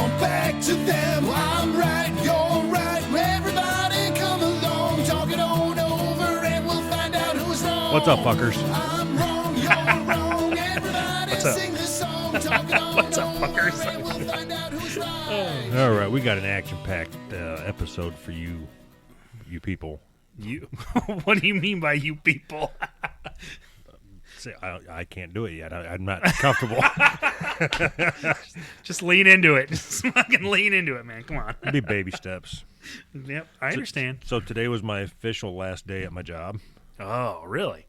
on back to them. I'm right, you're right. Everybody come along, talk it on over, and we'll find out who's wrong. What's up, fuckers? I'm wrong, you're wrong. Everybody What's up? sing this song, talk it on What's up, over, fuckers? and we'll find out who's right. All right, we got an action-packed episode for you people. You? What do you mean by you people? See, I can't do it yet. I'm not comfortable. Just lean into it. Just fucking lean into it, man. Come on. It'll be baby steps. Yep, I understand. So today was my official last day at my job. Oh, really?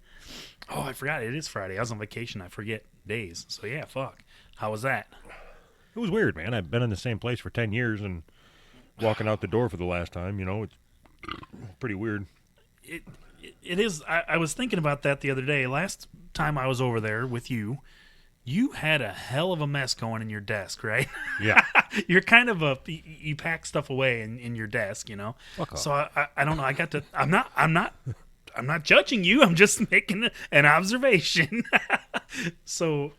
Oh, I forgot. It is Friday. I was on vacation. I forget days. So, yeah, fuck. How was that? It was weird, man. I've been in the same place for 10 years and walking out the door for the last time, it's pretty weird. It is. I was thinking about that the other day. Last time I was over there with you, you had a hell of a mess going in your desk, right? Yeah. You're kind of you pack stuff away in your desk, Fuck off. So I don't know. I'm not judging you. I'm just making an observation. So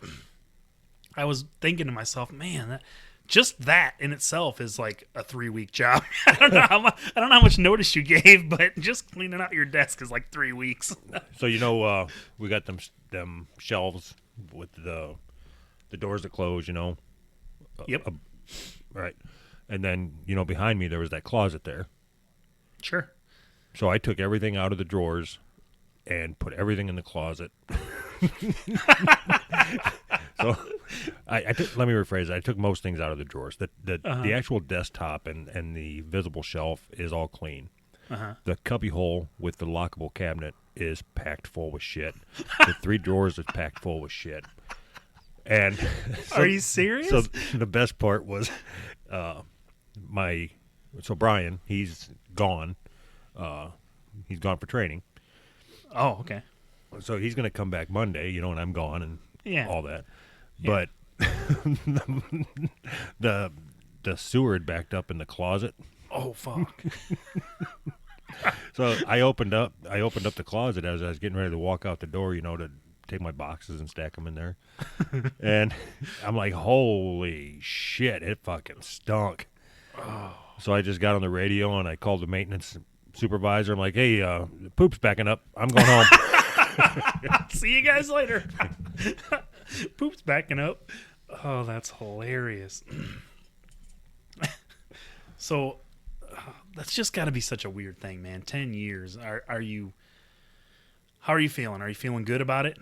I was thinking to myself, man, just that in itself is like a 3-week job. I don't know how much notice you gave, but just cleaning out your desk is like 3 weeks. So we got them shelves with the doors that close. Yep. Right, and then behind me there was that closet there. Sure. So I took everything out of the drawers and put everything in the closet. So let me rephrase it. I took most things out of the drawers. The actual desktop and the visible shelf is all clean. The cubby hole with the lockable cabinet is packed full with shit. The 3 drawers is packed full with shit. And Are you serious? So the best part was Brian, he's gone. He's gone for training. Oh, okay. So he's going to come back Monday, and I'm gone and all that. Yeah. But the sewer had backed up in the closet. Oh, fuck. So I opened up the closet as I was getting ready to walk out the door, to take my boxes and stack them in there. And I'm like, holy shit, it fucking stunk. Oh. So I just got on the radio and I called the maintenance supervisor. I'm like, hey, poop's backing up. I'm going home. See you guys later. Poop's backing up. Oh, that's hilarious. So that's just got to be such a weird thing, man. 10 years. How are you feeling? Are you feeling good about it?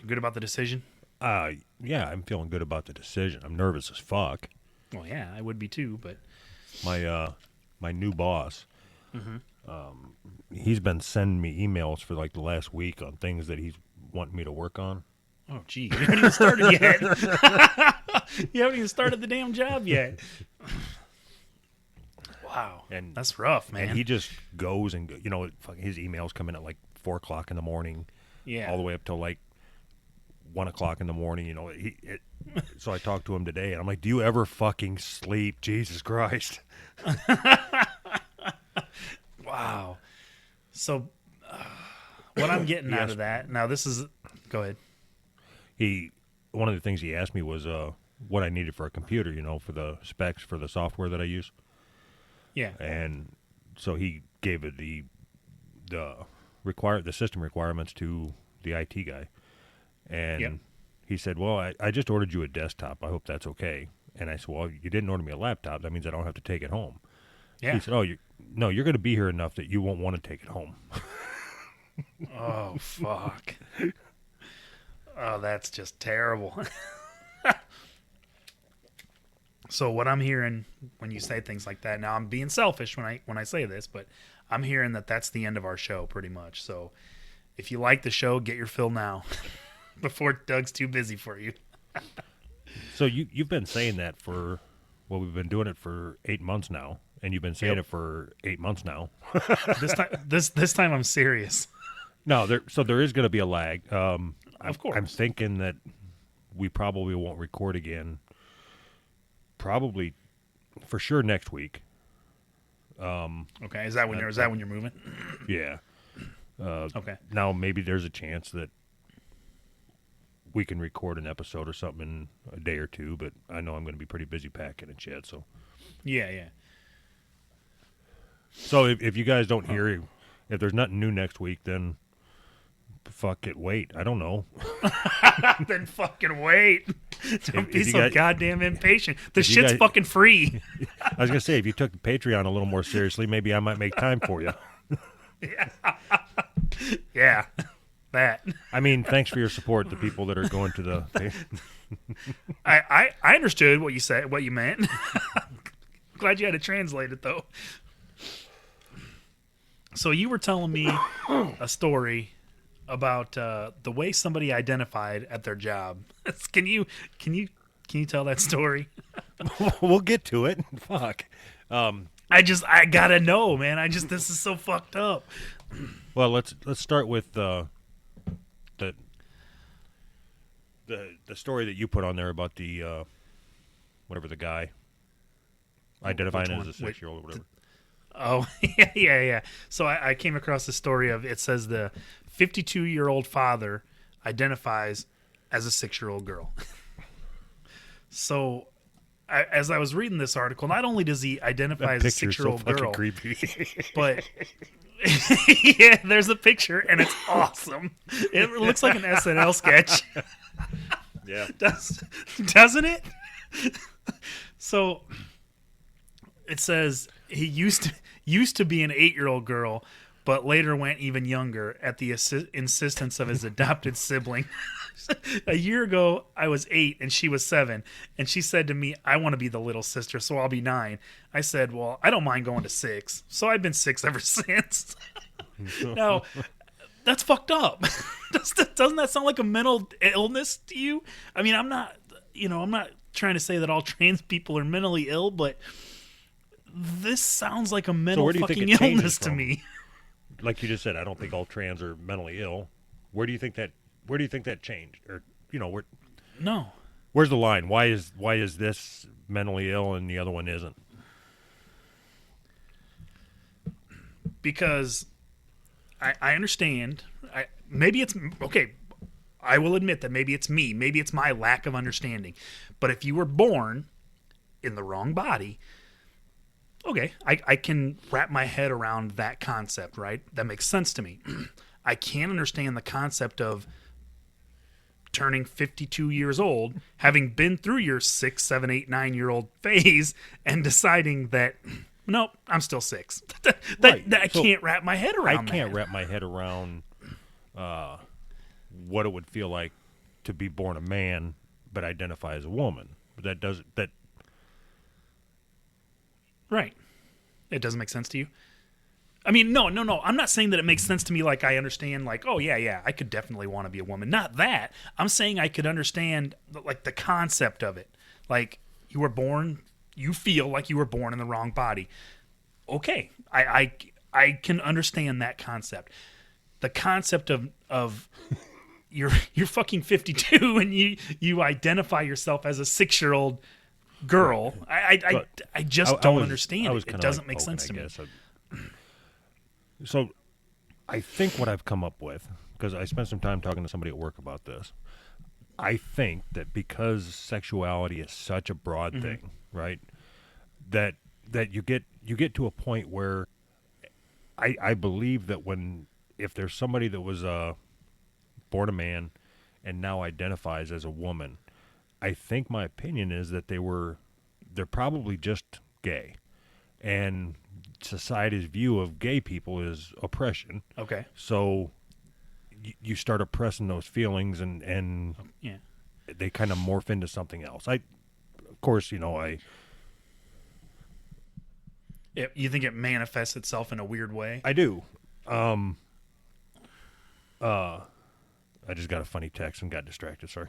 Good about the decision? Yeah, I'm feeling good about the decision. I'm nervous as fuck. Well, yeah, I would be too, but my new boss, he's been sending me emails for like the last week on things that he's wanting me to work on. oh, gee, you haven't even started yet. You haven't even started the damn job yet. Wow, And that's rough, man. And he just goes and his emails come in at like 4:00 in the morning, all the way up till like 1:00 in the morning. So I talked to him today, and I'm like, "Do you ever fucking sleep? Jesus Christ!" Wow. So, what I'm getting out of that now, this is. Go ahead. One of the things he asked me was what I needed for a computer, for the specs for the software that I use. Yeah. And so he gave it the system requirements to the IT guy. And he said, well, I just ordered you a desktop. I hope that's okay. And I said, well, you didn't order me a laptop. That means I don't have to take it home. Yeah. He said, you're going to be here enough that you won't want to take it home. Oh, fuck. Oh, that's just terrible. So what I'm hearing when you say things like that, now I'm being selfish when I say this, but I'm hearing that that's the end of our show pretty much. So if you like the show, get your fill now before Doug's too busy for you. So you've been saying that we've been doing it for 8 months now, and you've been saying it for 8 months now. This time I'm serious. No, there is going to be a lag. Of course. I'm thinking that we probably won't record again. Probably, for sure, next week. Okay, is that when you're moving? Yeah. Okay. Now maybe there's a chance that we can record an episode or something in a day or two, but I know I'm going to be pretty busy packing and shit. So Yeah. So if you guys don't hear, if there's nothing new next week, then fuck it, wait. I don't know. Then fucking wait. Don't be so goddamn impatient. The if you shit's guys- fucking free. I was going to say, if you took Patreon a little more seriously, maybe I might make time for you. Yeah. That. I mean, thanks for your support, the people that are going to the... I understood what you said, what you meant. Glad you had to translate it, though. So you were telling me a story about the way somebody identified at their job. Can you tell that story? We'll get to it. Fuck. I gotta know, man. This is so fucked up. Well, let's start with the story that you put on there about the whatever the guy identifying as a 6-year-old or whatever. Oh, yeah. So I came across the story of, it says the 52-year-old father identifies as a 6-year-old girl. So as I was reading this article, not only does he identify as a 6-year-old girl, creepy. but yeah, there's a picture and it's awesome. It looks like an SNL sketch. Yeah. Doesn't it? So it says he used to be an 8-year-old girl, but later went even younger at the insistence of his adopted sibling. A year ago, I was 8 and she was 7, and she said to me, "I want to be the little sister, so I'll be 9." I said, "Well, I don't mind going to 6." So I've been 6 ever since. Now, that's fucked up. Doesn't that sound like a mental illness to you? I mean, I'm not trying to say that all trans people are mentally ill, but this sounds like a mental fucking illness to me. Like you just said, I don't think all trans are mentally ill. Where do you think that changed? Or where? No. Where's the line? Why is this mentally ill and the other one isn't? Because I understand. Maybe it's okay. I will admit that maybe it's me. Maybe it's my lack of understanding. But if you were born in the wrong body, okay, I can wrap my head around that concept, right? That makes sense to me. I can't understand the concept of turning 52 years old, having been through your 6, 7, 8, 9-year-old phase, and deciding that, nope, I'm still 6. I can't wrap my head around that. I can't wrap my head around what it would feel like to be born a man but identify as a woman. That Right. It doesn't make sense to you? I mean, no. I'm not saying that it makes sense to me, like I understand, like, oh, yeah, I could definitely want to be a woman. Not that. I'm saying I could understand, like, the concept of it. Like, you feel like you were born in the wrong body. Okay. I can understand that concept. The concept of you're fucking 52 and you identify yourself as a 6-year-old girl. I just don't understand it. It doesn't make sense to me. So I think what I've come up with, because I spent some time talking to somebody at work about this, I think that because sexuality is such a broad thing, right, that you get to a point where I believe that if there's somebody that was born a man and now identifies as a woman, I think my opinion is that they're probably just gay, and society's view of gay people is oppression. Okay. So you start oppressing those feelings, and yeah, they kind of morph into something else. Of course, you think it manifests itself in a weird way? I do. I just got a funny text and got distracted. Sorry.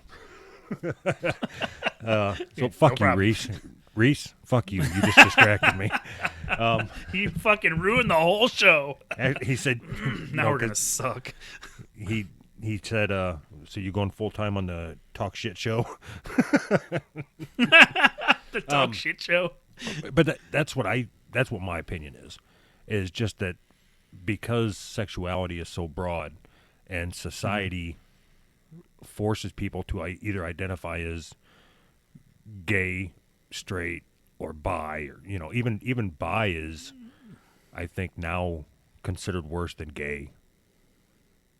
So fuck you, Reese. Reese, fuck you. You just distracted me. You fucking ruined the whole show. He said, now we're going to suck. He said, so you going full time on the talk shit show? The talk shit show. But that's what my opinion is just that because sexuality is so broad and society forces people to either identify as gay, straight, or bi, or even bi is, I think, now considered worse than gay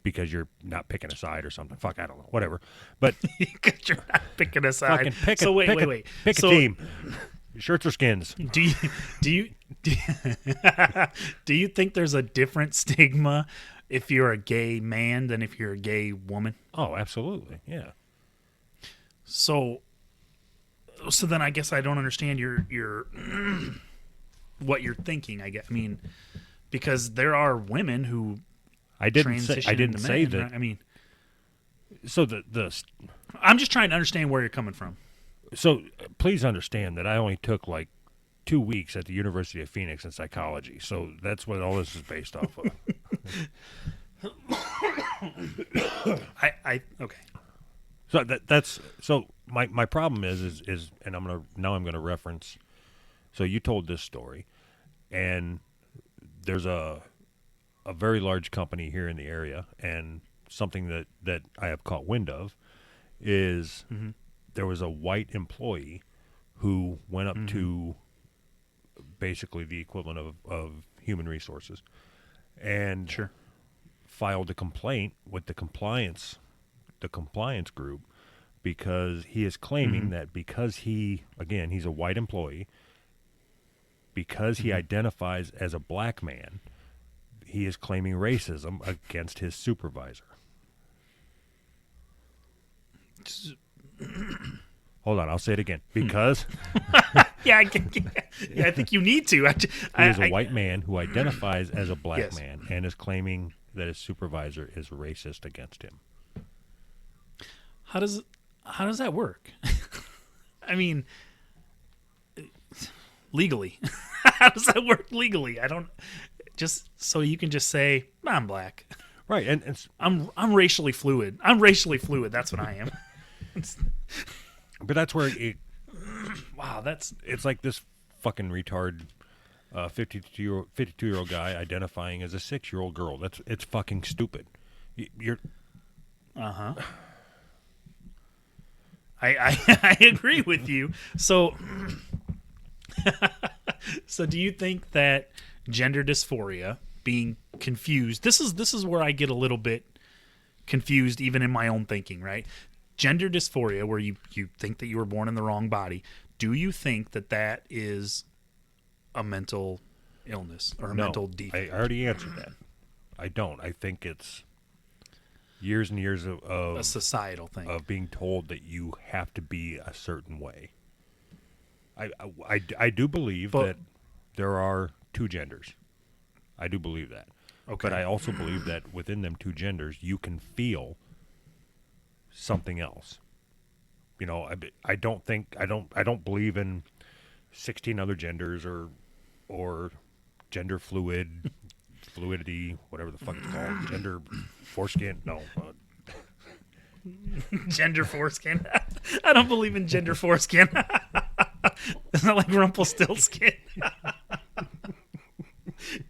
because you're not picking a side or something. Fuck, I don't know, whatever. But because you're not picking a side. fucking pick So wait. Pick a team. Shirts or skins. Do you do you think there's a different stigma if you're a gay man than if you're a gay woman? Oh, absolutely, yeah. So then I guess I don't understand your what you're thinking. I mean, because there are women who I didn't transition into say men, that. right? I mean, So I'm just trying to understand where you're coming from. So please understand that I only took like 2 weeks at the University of Phoenix in psychology. So that's what all this is based off of. Okay. So that's my problem is and I'm gonna reference. So you told this story, and there's a very large company here in the area, and something that I have caught wind of is. Mm-hmm. There was a white employee who went up to basically the equivalent of human resources and filed a complaint with the compliance group because he is claiming that because he's a white employee, because he identifies as a black man, he is claiming racism against his supervisor. Hold on, I'll say it again. Because I think you need to. He is a white man who identifies as a black man and is claiming that his supervisor is racist against him. How does that work? I mean, legally. How does that work legally? I don't. Just so you can just say I'm black, right? And I'm racially fluid. I'm racially fluid. That's what I am. But that's where wow, it's like this fucking retard 52-year-old guy identifying as a 6-year-old girl. It's fucking stupid. You're I agree with you. So do you think that gender dysphoria, being confused, this is where I get a little bit confused even in my own thinking, right? Gender dysphoria, where you think that you were born in the wrong body, do you think that is a mental illness or a mental defect? I already answered that. I don't. I think it's years and years of a societal thing of being told that you have to be a certain way. I do believe that there are two genders. I do believe that. Okay. But I also believe that within them two genders, you can feel something else. I don't believe in 16 other genders or gender fluidity, whatever the fuck it's called, gender foreskin. No, gender foreskin. I don't believe in gender foreskin. It's not like Rumpelstiltskin.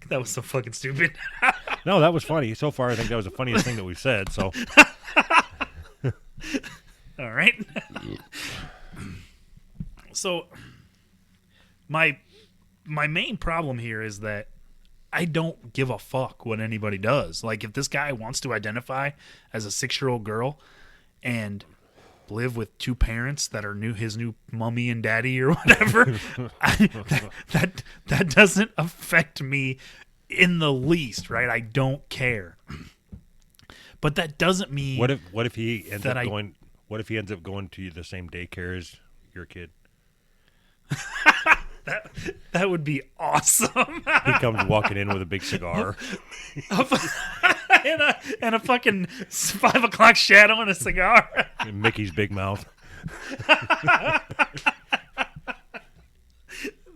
That was so fucking stupid. No, that was funny. So far, I think that was the funniest thing that we've said. So. All right. So my main problem here is that I don't give a fuck what anybody does. Like, if this guy wants to identify as a 6-year-old girl and live with two parents that are his new mommy and daddy or whatever, that doesn't affect me in the least, right? I don't care. But that doesn't mean what if he ends up going? What if he ends up going to the same daycare as your kid? That would be awesome. He comes walking in with a big cigar and a fucking 5 o'clock shadow and a cigar. And Mickey's big mouth.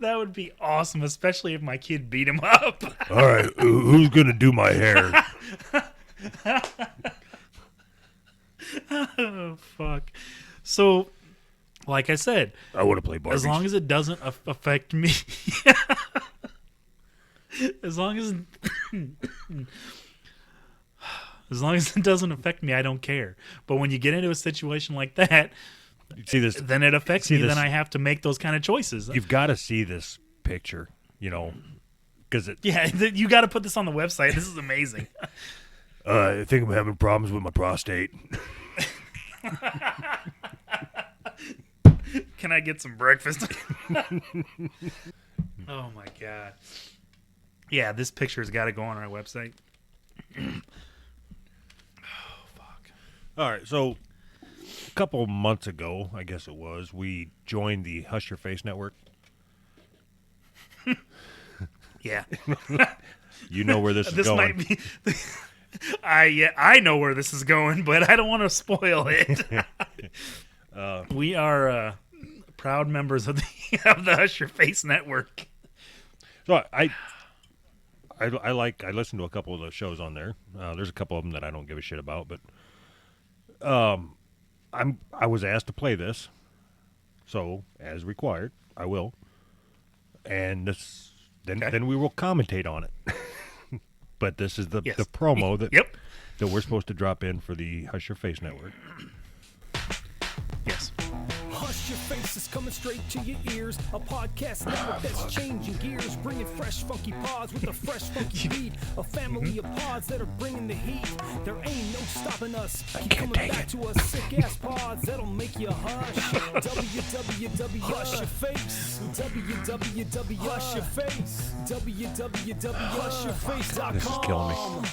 That would be awesome, especially if my kid beat him up. All right, who's gonna do my hair? Oh, fuck. So, like I said, I want to play Barbies. As long as it doesn't affect me. As long as As long as it doesn't affect me, I don't care. But when you get into a situation like that, see this, then it affects me. this, Then I have to make those kind of choices. You've got to see this picture, because you got to put this on the website. This is amazing. I think I'm having problems with my prostate. Can I get some breakfast? Oh my god. Yeah, this picture's got to go on our website. Oh fuck. All right, so a couple months ago, I guess it was, we joined the Hush Your Face network. Yeah. You know where this is going. Might be. I know where this is going, but I don't want to spoil it. We are proud members of the Hush Your Face network. So I listen to a couple of those shows on there. There's a couple of them that I don't give a shit about, but I was asked to play this, so as required, I will. And then we will commentate on it. But this is the promo that we're supposed to drop in for the Hush Your Face network. Yes. Hush Your Face is coming straight to your ears. A podcast network that's changing gears, bringing fresh, funky pods with a fresh, funky beat. A family of pods that are bringing the heat. There ain't no stopping us. Keep coming back to us, sick-ass pods that'll make you hush. www Hush Your Face. www Hush Your Face. www.hushyourface.com. This is killing me.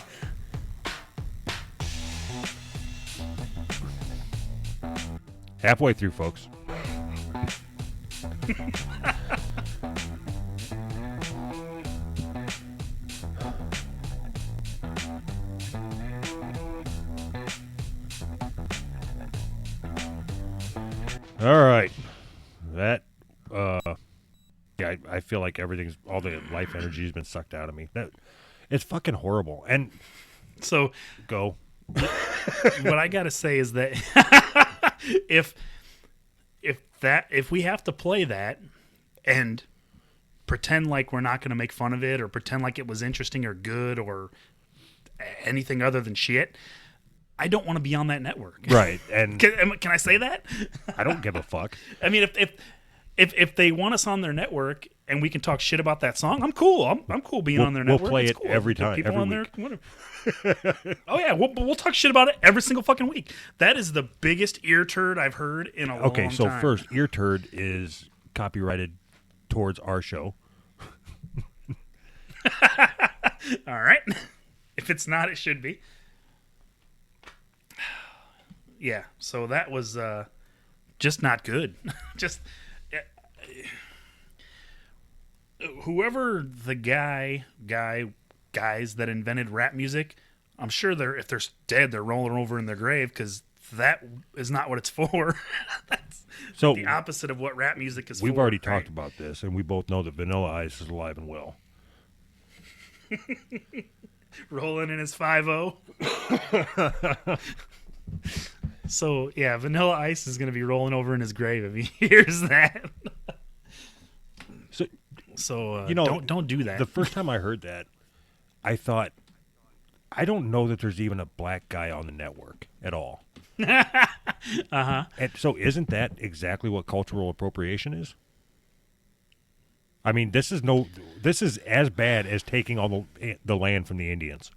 Halfway through, folks. All right. That, I feel like all the life energy has been sucked out of me. It's fucking horrible. And so, go. What I got to say is that if we have to play that and pretend like we're not going to make fun of it or pretend like it was interesting or good or anything other than shit, I don't want to be on that network. Right. And can I say that? I don't give a fuck. I mean, if they want us on their network and we can talk shit about that song, I'm cool. I'm cool being on their network. We'll play it's it cool. every time, People every on week. There, oh yeah, we'll talk shit about it every single fucking week. That is the biggest ear turd I've heard in a long time. Okay, so first, ear turd is copyrighted towards our show. All right. If it's not, it should be. Yeah, so that was just not good. Just whoever the guys that invented rap music, I'm sure if they're dead, they're rolling over in their grave because that is not what it's for. That's so the opposite of what rap music is for. We've already talked about this, and we both know that Vanilla Ice is alive and well. Rolling in his 5-0. So, yeah, Vanilla Ice is going to be rolling over in his grave if he hears that. So don't do that. The first time I heard that, I thought, I don't know that there's even a black guy on the network at all. Uh-huh. And so isn't that exactly what cultural appropriation is? I mean, this is as bad as taking all the land from the Indians.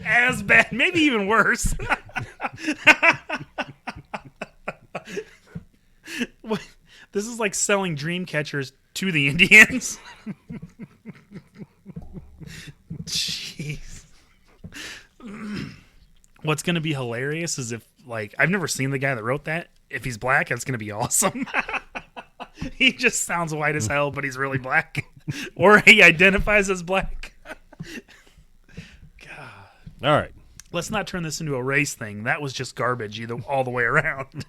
As bad, maybe even worse. This is like selling dream catchers to the Indians. Jeez. What's going to be hilarious is if, like, I've never seen the guy that wrote that. If he's black, that's going to be awesome. He just sounds white as hell, but he's really black. Or he identifies as black. God. All right. Let's not turn this into a race thing. That was just garbage all the way around.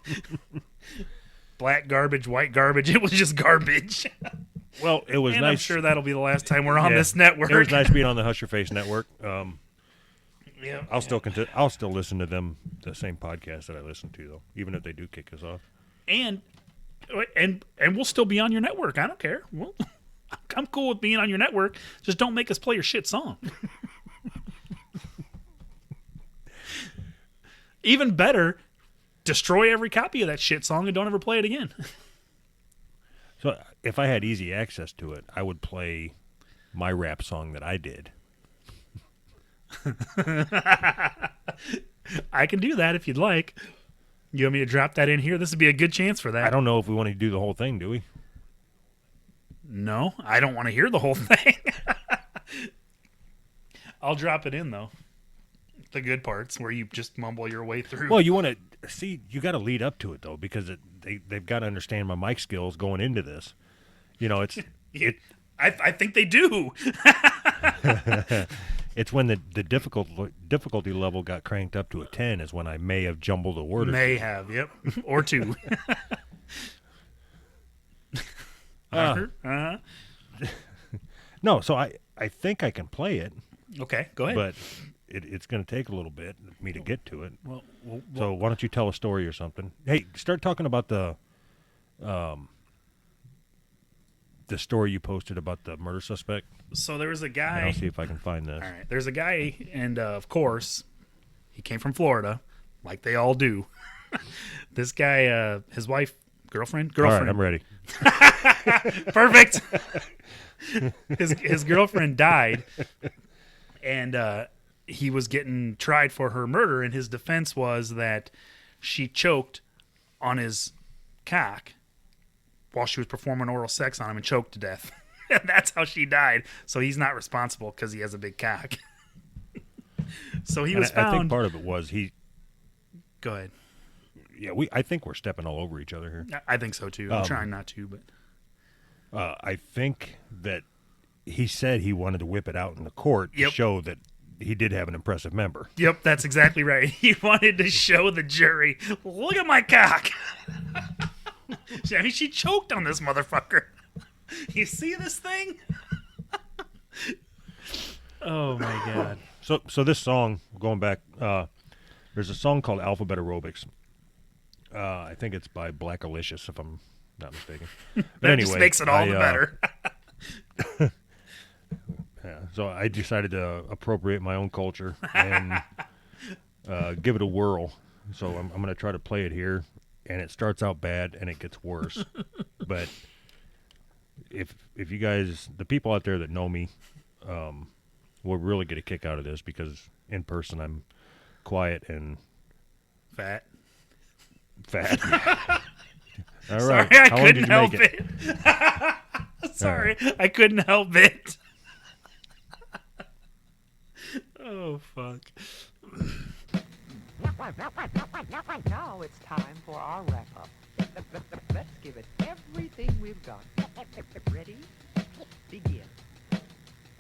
Black garbage, white garbage. It was just garbage. Well, it was and nice. I'm sure that'll be the last time we're on this network. It was nice being on the Hush Your Face network. Yeah. I'll still listen to them, the same podcast that I listen to, though, even if they do kick us off. And we'll still be on your network. I don't care. I'm cool with being on your network. Just don't make us play your shit song. Even better, destroy every copy of that shit song and don't ever play it again. So if I had easy access to it, I would play my rap song that I did. I can do that if you'd like. You want me to drop that in here? This would be a good chance for that. I don't know if we want to do the whole thing, do we? No, I don't want to hear the whole thing. I'll drop it in, though. The good parts where you just mumble your way through. Well, you want to see, you got to lead up to it, though, because they've got to understand my mic skills going into this. You know, I think they do. It's when the difficulty level got cranked up to a 10 is when I may have jumbled a word. May have, yep. Or two. No, so I think I can play it. Okay, go ahead. But it's going to take a little bit for me to get to it. Well, so why don't you tell a story or something? Hey, start talking about the story you posted about the murder suspect. So there was a guy. And I'll see if I can find this. All right, there's a guy, and of course, he came from Florida, like they all do. This guy, his wife, girlfriend. All right, I'm ready. Perfect. His girlfriend died, and he was getting tried for her murder, and his defense was that she choked on his cock while she was performing oral sex on him and choked to death. And that's how she died. So he's not responsible because he has a big cock. So he was found. I think part of it was he. Go ahead. Yeah, I think we're stepping all over each other here. I think so too. I'm trying not to, but I think that he said he wanted to whip it out in the court to show that he did have an impressive member. Yep, that's exactly right. He wanted to show the jury, look at my cock. I mean, she choked on this motherfucker. You see this thing? Oh my god. So this song, going back, there's a song called Alphabet Aerobics. I think it's by Black Alicious, if I'm not mistaken. But anyway, just makes it all the better. Yeah, so I decided to appropriate my own culture and give it a whirl. So I'm going to try to play it here, and it starts out bad and it gets worse. But if you guys, the people out there that know me, will really get a kick out of this, because in person I'm quiet and Fat. All Sorry, right. I How long couldn't did you help make it. Sorry, I couldn't help it. Oh, fuck. Now it's time for our wrap-up. Let's give it everything we've got. Ready? Begin.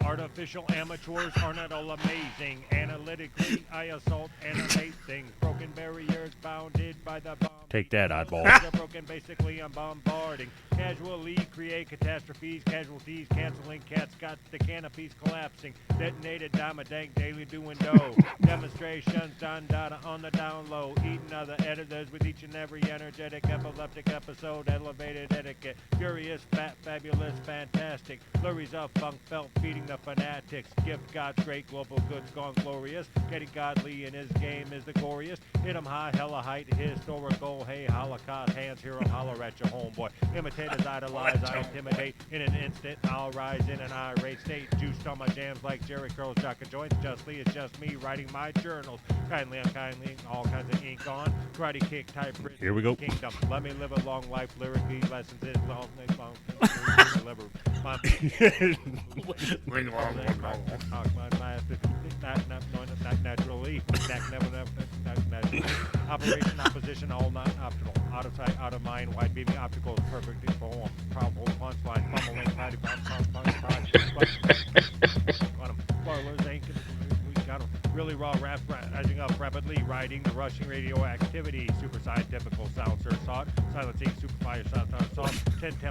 Artificial amateurs are not all amazing. Analytically, I assault animate things. Broken barriers bounded by the bomb. Take that, Oddball. They're broken, basically I'm bombarding. Casually create catastrophes, casualties, canceling cats, got the canopies collapsing. Detonated dime-a-dank, daily doing dough. Demonstrations done data on the down low. Eating other editors with each and every energetic epileptic episode. Elevated etiquette. Furious, fat, fabulous, fantastic. Flurries of funk felt feeding the fanatics. Gift God's great global goods gone glorious. Getting godly in his game is the glorious. Hit 'em high, hella height, historical. Hey, Holocaust, hands here, I'll holler at your homeboy. Imitators idolize, I intimidate. In an instant, I'll rise in an irate state. Juiced on my jams like Jerry Curls, Jock and Joints. Justly, it's just me writing my journals. Kindly, unkindly, all kinds of ink on. Karate kick type British Here we go. kingdom. Let me live a long life, lyrically, lessons is long, deliver. My naturally, operation opposition all not optional, out of sight, out of mind, wide beaming opticals, perfect form, powerful punchline, fumbling, patty, spoilers ain't we got 'em. Really raw rap, rising up rapidly, riding the rushing radioactivity, super scientifical sound search sought, silencing super fire sound soft, 10 too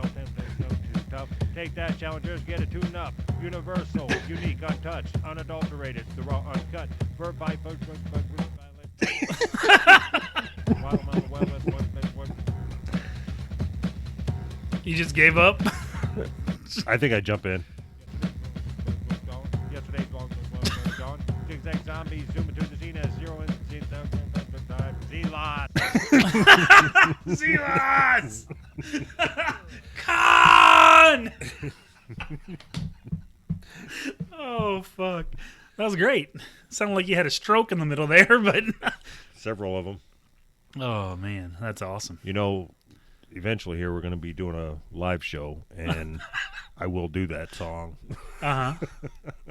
tough. Take that, challengers, get it tuned up. Universal, unique, untouched, unadulterated, the raw, uncut, verb by verb, You just gave up? I think I jump in. Yesterday's gone. Zigzag zombies zoom into the scene as zero in Silas! Con! Oh, fuck. That was great. Sounded like you had a stroke in the middle there, but... Several of them. Oh, man. That's awesome. You know, eventually here we're going to be doing a live show, and I will do that song. Uh-huh.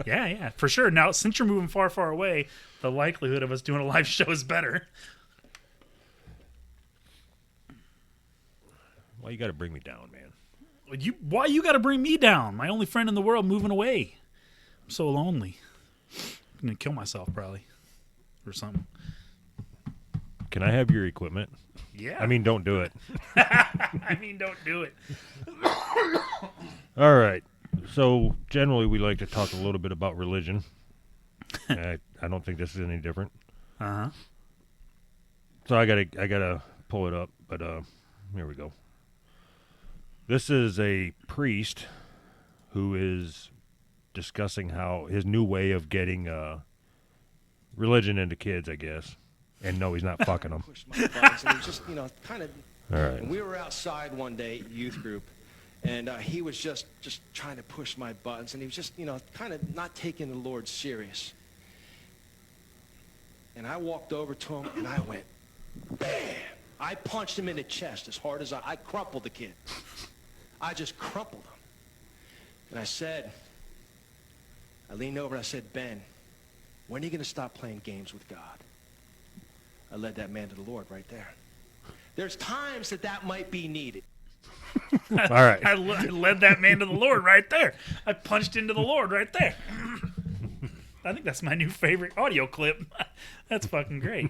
Yeah, for sure. Now, since you're moving far, far away, the likelihood of us doing a live show is better. Why you got to bring me down, man? Why you got to bring me down? My only friend in the world moving away. I'm so lonely. I'm going to kill myself, probably. Or something. Can I have your equipment? Yeah. I mean, don't do it. Don't do it. All right. So generally, we like to talk a little bit about religion. I don't think this is any different. Uh-huh. So I gotta pull it up, but here we go. This is a priest who is discussing how his new way of getting religion into kids, I guess. And no, he's not fucking them. Pushed my buttons, and he was just, kind of. All right. And we were outside one day, youth group, and he was just trying to push my buttons, and he was just, kind of not taking the Lord serious. And I walked over to him, and I went, bam! I punched him in the chest as hard as I crumpled the kid. I just crumpled him. And I leaned over and I said, Ben, when are you going to stop playing games with God? I led that man to the Lord right there. There's times that might be needed. All right. I led that man to the Lord right there. I punched into the Lord right there. I think that's my new favorite audio clip. That's fucking great.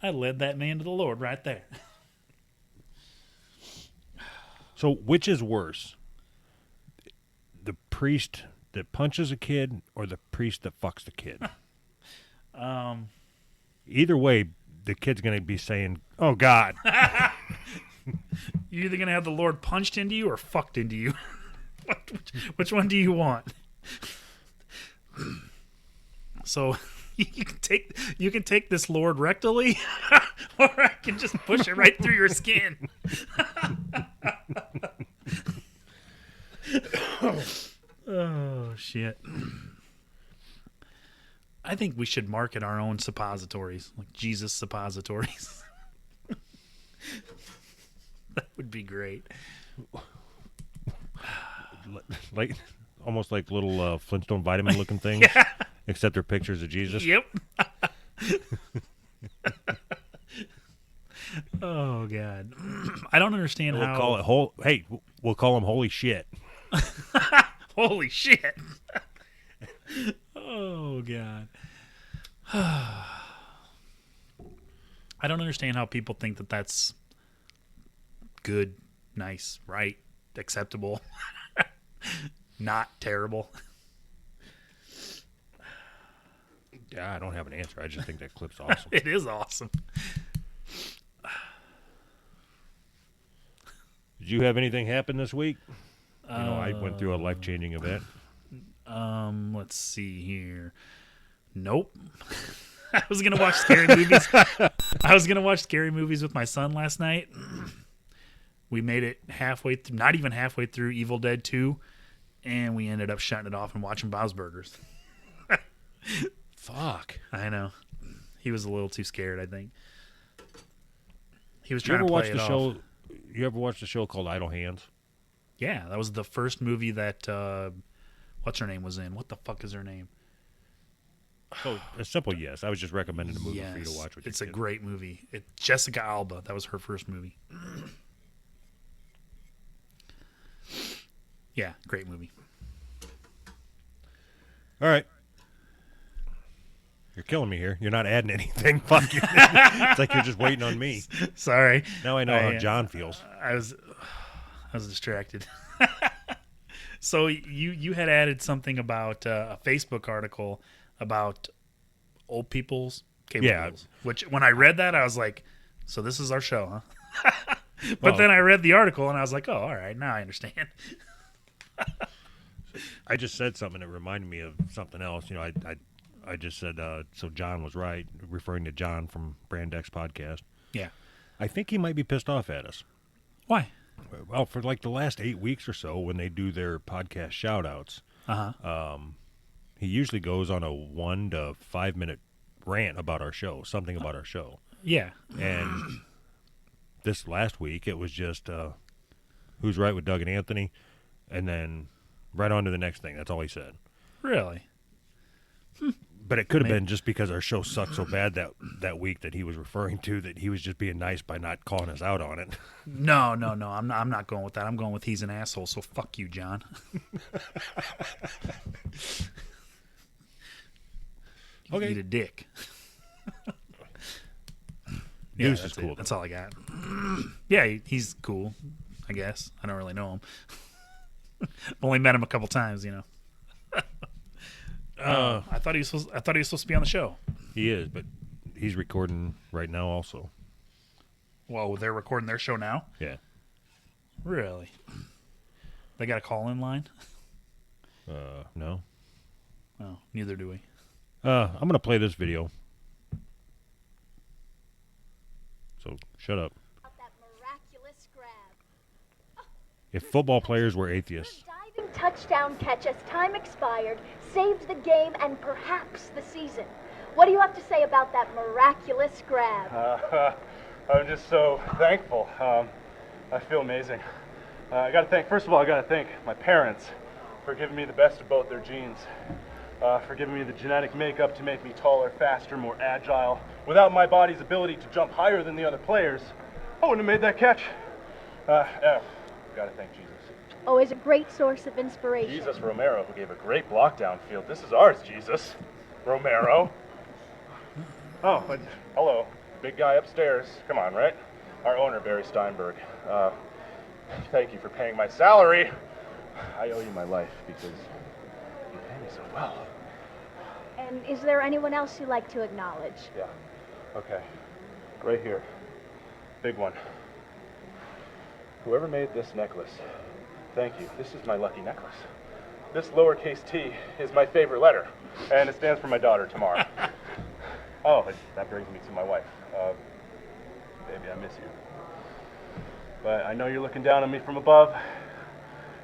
I led that man to the Lord right there. So which is worse? The priest that punches a kid or the priest that fucks the kid? Either way, the kid's going to be saying, oh, God. You're either going to have the Lord punched into you or fucked into you. Which one do you want? So you can take this Lord rectally, or I can just push it right through your skin. Oh, shit. I think we should market our own suppositories, like Jesus suppositories. That would be great. Like almost like little Flintstone vitamin looking things, Yeah. except they're pictures of Jesus. Yep. Oh, God. I don't understand We'll how... call it we'll call them holy shit. Holy shit. Oh, God. I don't understand how people think that that's good, nice, right, acceptable, not terrible. Yeah, I don't have an answer. I just think that clip's awesome. It is awesome. Did you have anything happen this week? I went through a life-changing event. Let's see here. Nope. I was gonna watch scary movies. I was gonna watch scary movies with my son last night. We made it halfway through, not even halfway through Evil Dead 2, and we ended up shutting it off and watching Bob's Burgers. Fuck. I know. He was a little too scared, I think. He was You trying ever to watch play the it show? off. You ever watched the show called Idle Hands? Yeah, that was the first movie that what's her name was in. What the fuck is her name? Oh, a simple yes. I was just recommending a movie Yes, for you to watch with your it's a kid. great movie. Jessica Alba. That was her first movie. Yeah, great movie. All right. You're killing me here. You're not adding anything. Fuck you. It's like you're just waiting on me. Sorry. Now I know how John feels. I was distracted. So you had added something about a Facebook article about old people's cable Yeah. bills. Which when I read that, I was like, so this is our show, huh? But Well- then I read the article and I was like, oh, all right, now I understand. I just said something that reminded me of something else. I I just said, so John was right, referring to John from Brand X podcast. Yeah. I think he might be pissed off at us. Why? Well, for like the last 8 weeks or so, when they do their podcast shout-outs, he usually goes on a 1 to 5 minute rant about our show, something about our show. Yeah. And this last week, it was just who's right with Doug and Anthony, and then right on to the next thing. That's all he said. Really? But it could have been just because our show sucked so bad that week that he was referring to, that he was just being nice by not calling us out on it. No. I'm not going with that. I'm going with he's an asshole, so fuck you, John. You Okay. eat a dick. Deuce is that's cool. it. That's all I got. Yeah, he's cool, I guess. I don't really know him. I've only met him a couple times, you know. I thought he was supposed to be on the show. He is, but he's recording right now also. Whoa, they're recording their show now? Yeah. Really? They got a call-in line? No. Oh, neither do we. I'm going to play this video. So, shut up. That miraculous grab. If football players were atheists, Diving touchdown catch as time expired, saved the game and perhaps the season. What do you have to say about that miraculous grab? I'm just so thankful. I feel amazing. First of all, I gotta thank my parents for giving me the best of both their genes. For giving me the genetic makeup to make me taller, faster, more agile. Without my body's ability to jump higher than the other players, I wouldn't have made that catch. Gotta thank Jesus. Always a great source of inspiration. Jesus Romero, who gave a great block downfield. This is ours, Jesus. Romero. Oh, but hello. Big guy upstairs. Come on, right? Our owner, Barry Steinberg. Thank you for paying my salary. I owe you my life because you pay me so well. And is there anyone else you'd like to acknowledge? Yeah. Okay. Right here. Big one. Whoever made this necklace, thank you. This is my lucky necklace. This lowercase t is my favorite letter, and it stands for my daughter, Tamara. Oh, that brings me to my wife. Baby, I miss you. But I know you're looking down on me from above,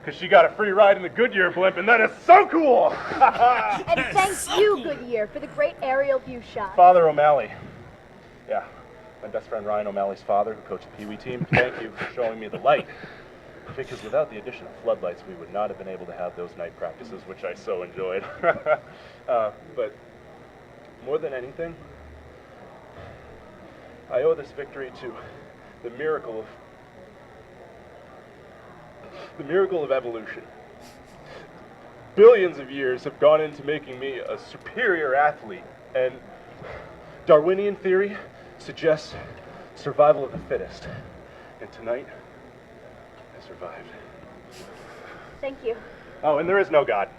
because she got a free ride in the Goodyear blimp, and that is so cool! And thank you, Goodyear, for the great aerial view shot. Father O'Malley. Yeah, my best friend Ryan O'Malley's father, who coached the Pee Wee team. Thank you for showing me the light. Because without the addition of floodlights, we would not have been able to have those night practices, which I so enjoyed. But more than anything, I owe this victory to the miracle of evolution. Billions of years have gone into making me a superior athlete, and Darwinian theory suggests survival of the fittest. And tonight, I survived. Thank you. Oh, and there is no God.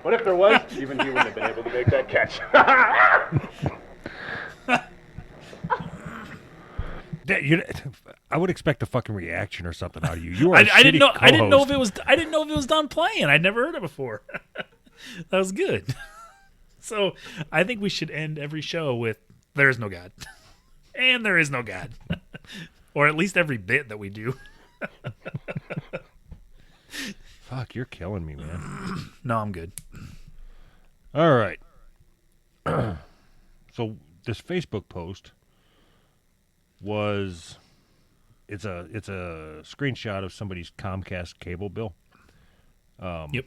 What if there was? Even he wouldn't have been able to make that catch. I would expect a fucking reaction or something out of you. You are I didn't know. I didn't know if co-host. it was done playing. I'd never heard it before. That was good. So I think we should end every show with "There is no God," and there is no God, or at least every bit that we do. Fuck, you're killing me, man. No, I'm good. All right. So this Facebook post it's a screenshot of somebody's Comcast cable bill. Yep.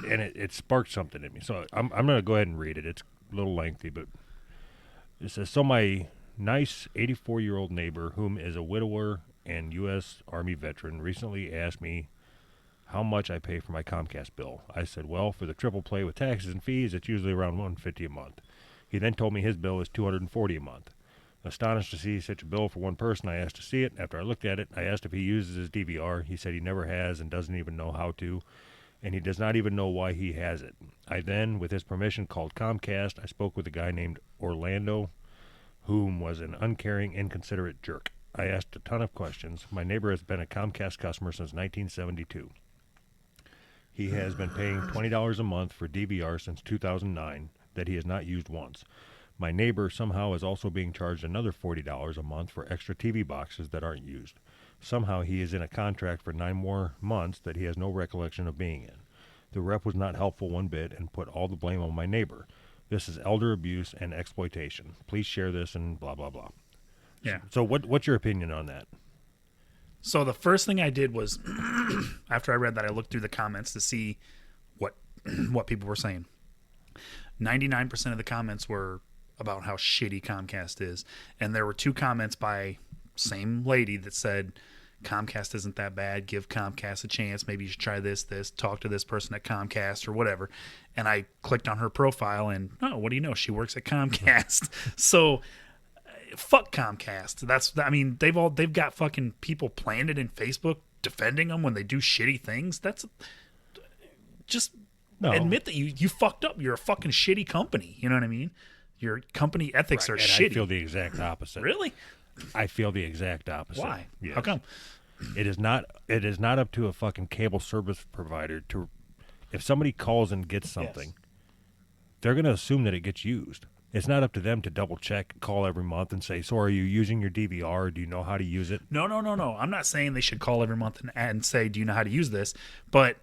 And it sparked something in me. So I'm going to go ahead and read it. It's a little lengthy, but it says, so my nice 84-year-old neighbor, whom is a widower and U.S. Army veteran, recently asked me how much I pay for my Comcast bill. I said, well, for the triple play with taxes and fees, it's usually around $150 a month. He then told me his bill is $240 a month. Astonished to see such a bill for one person, I asked to see it. After I looked at it, I asked if he uses his DVR. He said he never has and doesn't even know how to, and he does not even know why he has it. I then, with his permission, called Comcast. I spoke with a guy named Orlando, whom was an uncaring, inconsiderate jerk. I asked a ton of questions. My neighbor has been a Comcast customer since 1972. He has been paying $20 a month for DVR since 2009. that he has not used once. My neighbor somehow is also being charged another $40 a month for extra TV boxes that aren't used. Somehow he is in a contract for 9 more months that he has no recollection of being in. The rep was not helpful one bit and put all the blame on my neighbor. This is elder abuse and exploitation. Please share this and blah, blah, blah. Yeah. So what's your opinion on that? So the first thing I did was, after I read that, I looked through the comments to see what people were saying. 99% of the comments were about how shitty Comcast is. And there were 2 comments by same lady that said, Comcast isn't that bad. Give Comcast a chance. Maybe you should try this, talk to this person at Comcast or whatever. And I clicked on her profile and, oh, what do you know? She works at Comcast. So fuck Comcast. They've got fucking people planted in Facebook defending them when they do shitty things. That's just admit that you fucked up. You're a fucking shitty company. You know what I mean? Your company ethics are shitty. I feel the exact opposite. Really? I feel the exact opposite. Why? Yes. How come? It is not up to a fucking cable service provider to, if somebody calls and gets something, they're going to assume that it gets used. It's not up to them to double check, call every month and say, so are you using your DVR? Do you know how to use it? No. I'm not saying they should call every month and say, do you know how to use this? But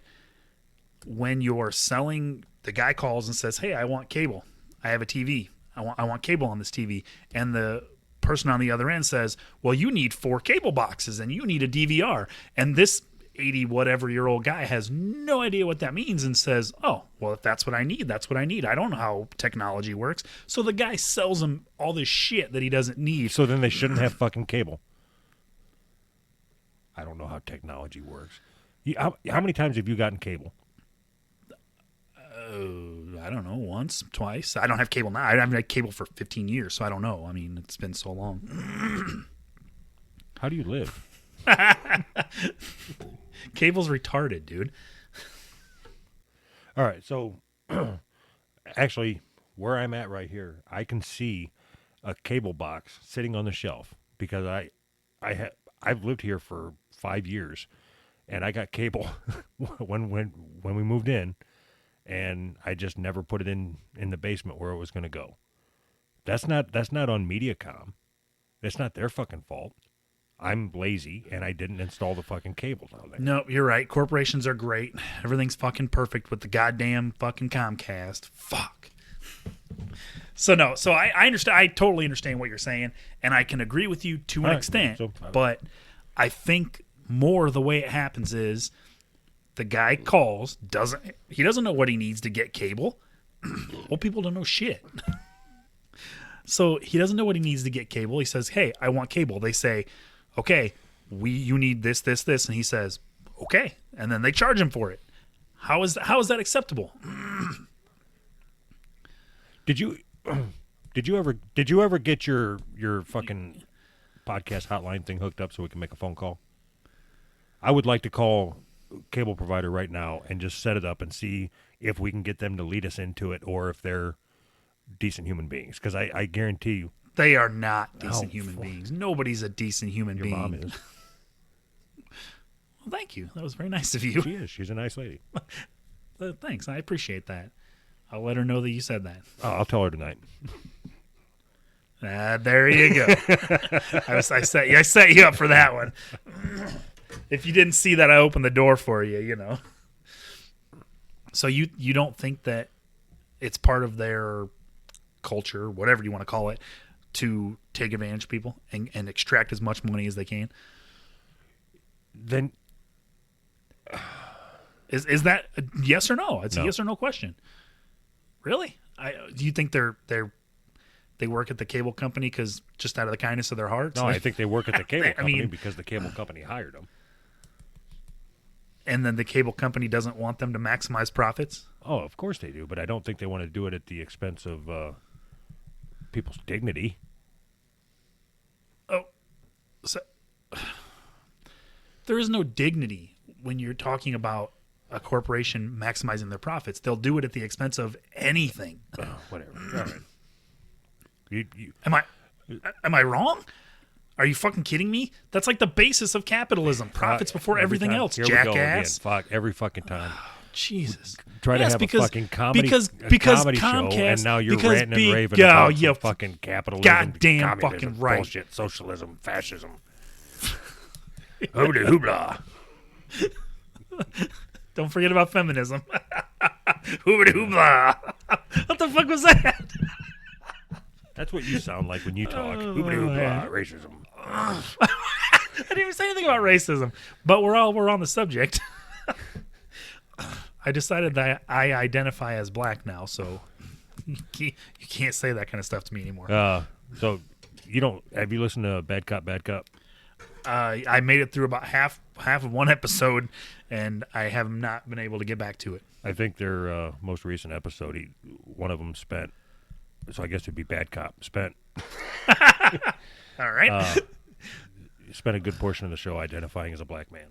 when you're selling, the guy calls and says, hey, I want cable. I have a TV. I want cable on this TV. And the person on the other end says, well, you need 4 cable boxes and you need a DVR. And this 80-whatever-year-old guy has no idea what that means and says, oh, well, if that's what I need, that's what I need. I don't know how technology works. So the guy sells him all this shit that he doesn't need. So then they shouldn't have fucking cable. I don't know how technology works. How many times have you gotten cable? I don't know, once, twice. I don't have cable now. I haven't had cable for 15 years, so I don't know. I mean, it's been so long. How do you live? Cable's retarded, dude. All right, so actually, where I'm at right here, I can see a cable box sitting on the shelf because I've lived here for 5 years, and I got cable when we moved in. And I just never put it in the basement where it was going to go. That's not on Mediacom. It's not their fucking fault. I'm lazy, and I didn't install the fucking cable down there. No, you're right. Corporations are great. Everything's fucking perfect with the goddamn fucking Comcast. Fuck. So I understand. I totally understand what you're saying, and I can agree with you to an extent. But I think more the way it happens is, the guy calls, he doesn't know what he needs to get cable. Old people don't know shit. So he doesn't know what he needs to get cable. He says, hey, I want cable. They say, okay, you need this, and he says, okay. And then they charge him for it. How is that acceptable? Did you ever get your fucking podcast hotline thing hooked up so we can make a phone call? I would like to call cable provider right now and just set it up and see if we can get them to lead us into it or if they're decent human beings, because I guarantee you they are not decent human beings. Nobody's a decent human being. Your mom is. Well, thank you. That was very nice of you. She is. She's a nice lady. Thanks. I appreciate that. I'll let her know that you said that. Oh, I'll tell her tonight. There you go. I set you up for that one. If you didn't see that, I opened the door for you, you know. So you don't think that it's part of their culture, whatever you want to call it, to take advantage of people and extract as much money as they can? Then is that a yes or no? It's a yes or no question. Really? Do you think they work at the cable company because just out of the kindness of their hearts? No, I think they work at the cable company because the cable company hired them. And then the cable company doesn't want them to maximize profits? Oh, of course they do, but I don't think they want to do it at the expense of people's dignity. Oh, so there is no dignity when you're talking about a corporation maximizing their profits. They'll do it at the expense of anything. Oh, whatever. All Am right. I wrong? Are you fucking kidding me? That's like the basis of capitalism. Profits before everything else, Here jackass. We go again. Fuck, every fucking time. Jesus. Try to have because, a fucking comedy, because comedy Comcast, show, and now you're because ranting and raving yeah, about yeah, some fucking capitalism, goddamn communism, fucking right. bullshit, socialism, fascism. Hoobla hoobla. Don't forget about feminism. Hoobla hoobla. What the fuck was that? That's what you sound like when you talk. Hoobla hoobla. man. Racism. I didn't even say anything about racism, but we're on the subject. I decided that I identify as black now, so you can't say that kind of stuff to me anymore. So you don't have you listened to Bad Cop, Bad Cop? I made it through about half of one episode, and I have not been able to get back to it. I think their most recent episode, one of them spent. So I guess it'd be Bad Cop spent. All right. Spent a good portion of the show identifying as a black man.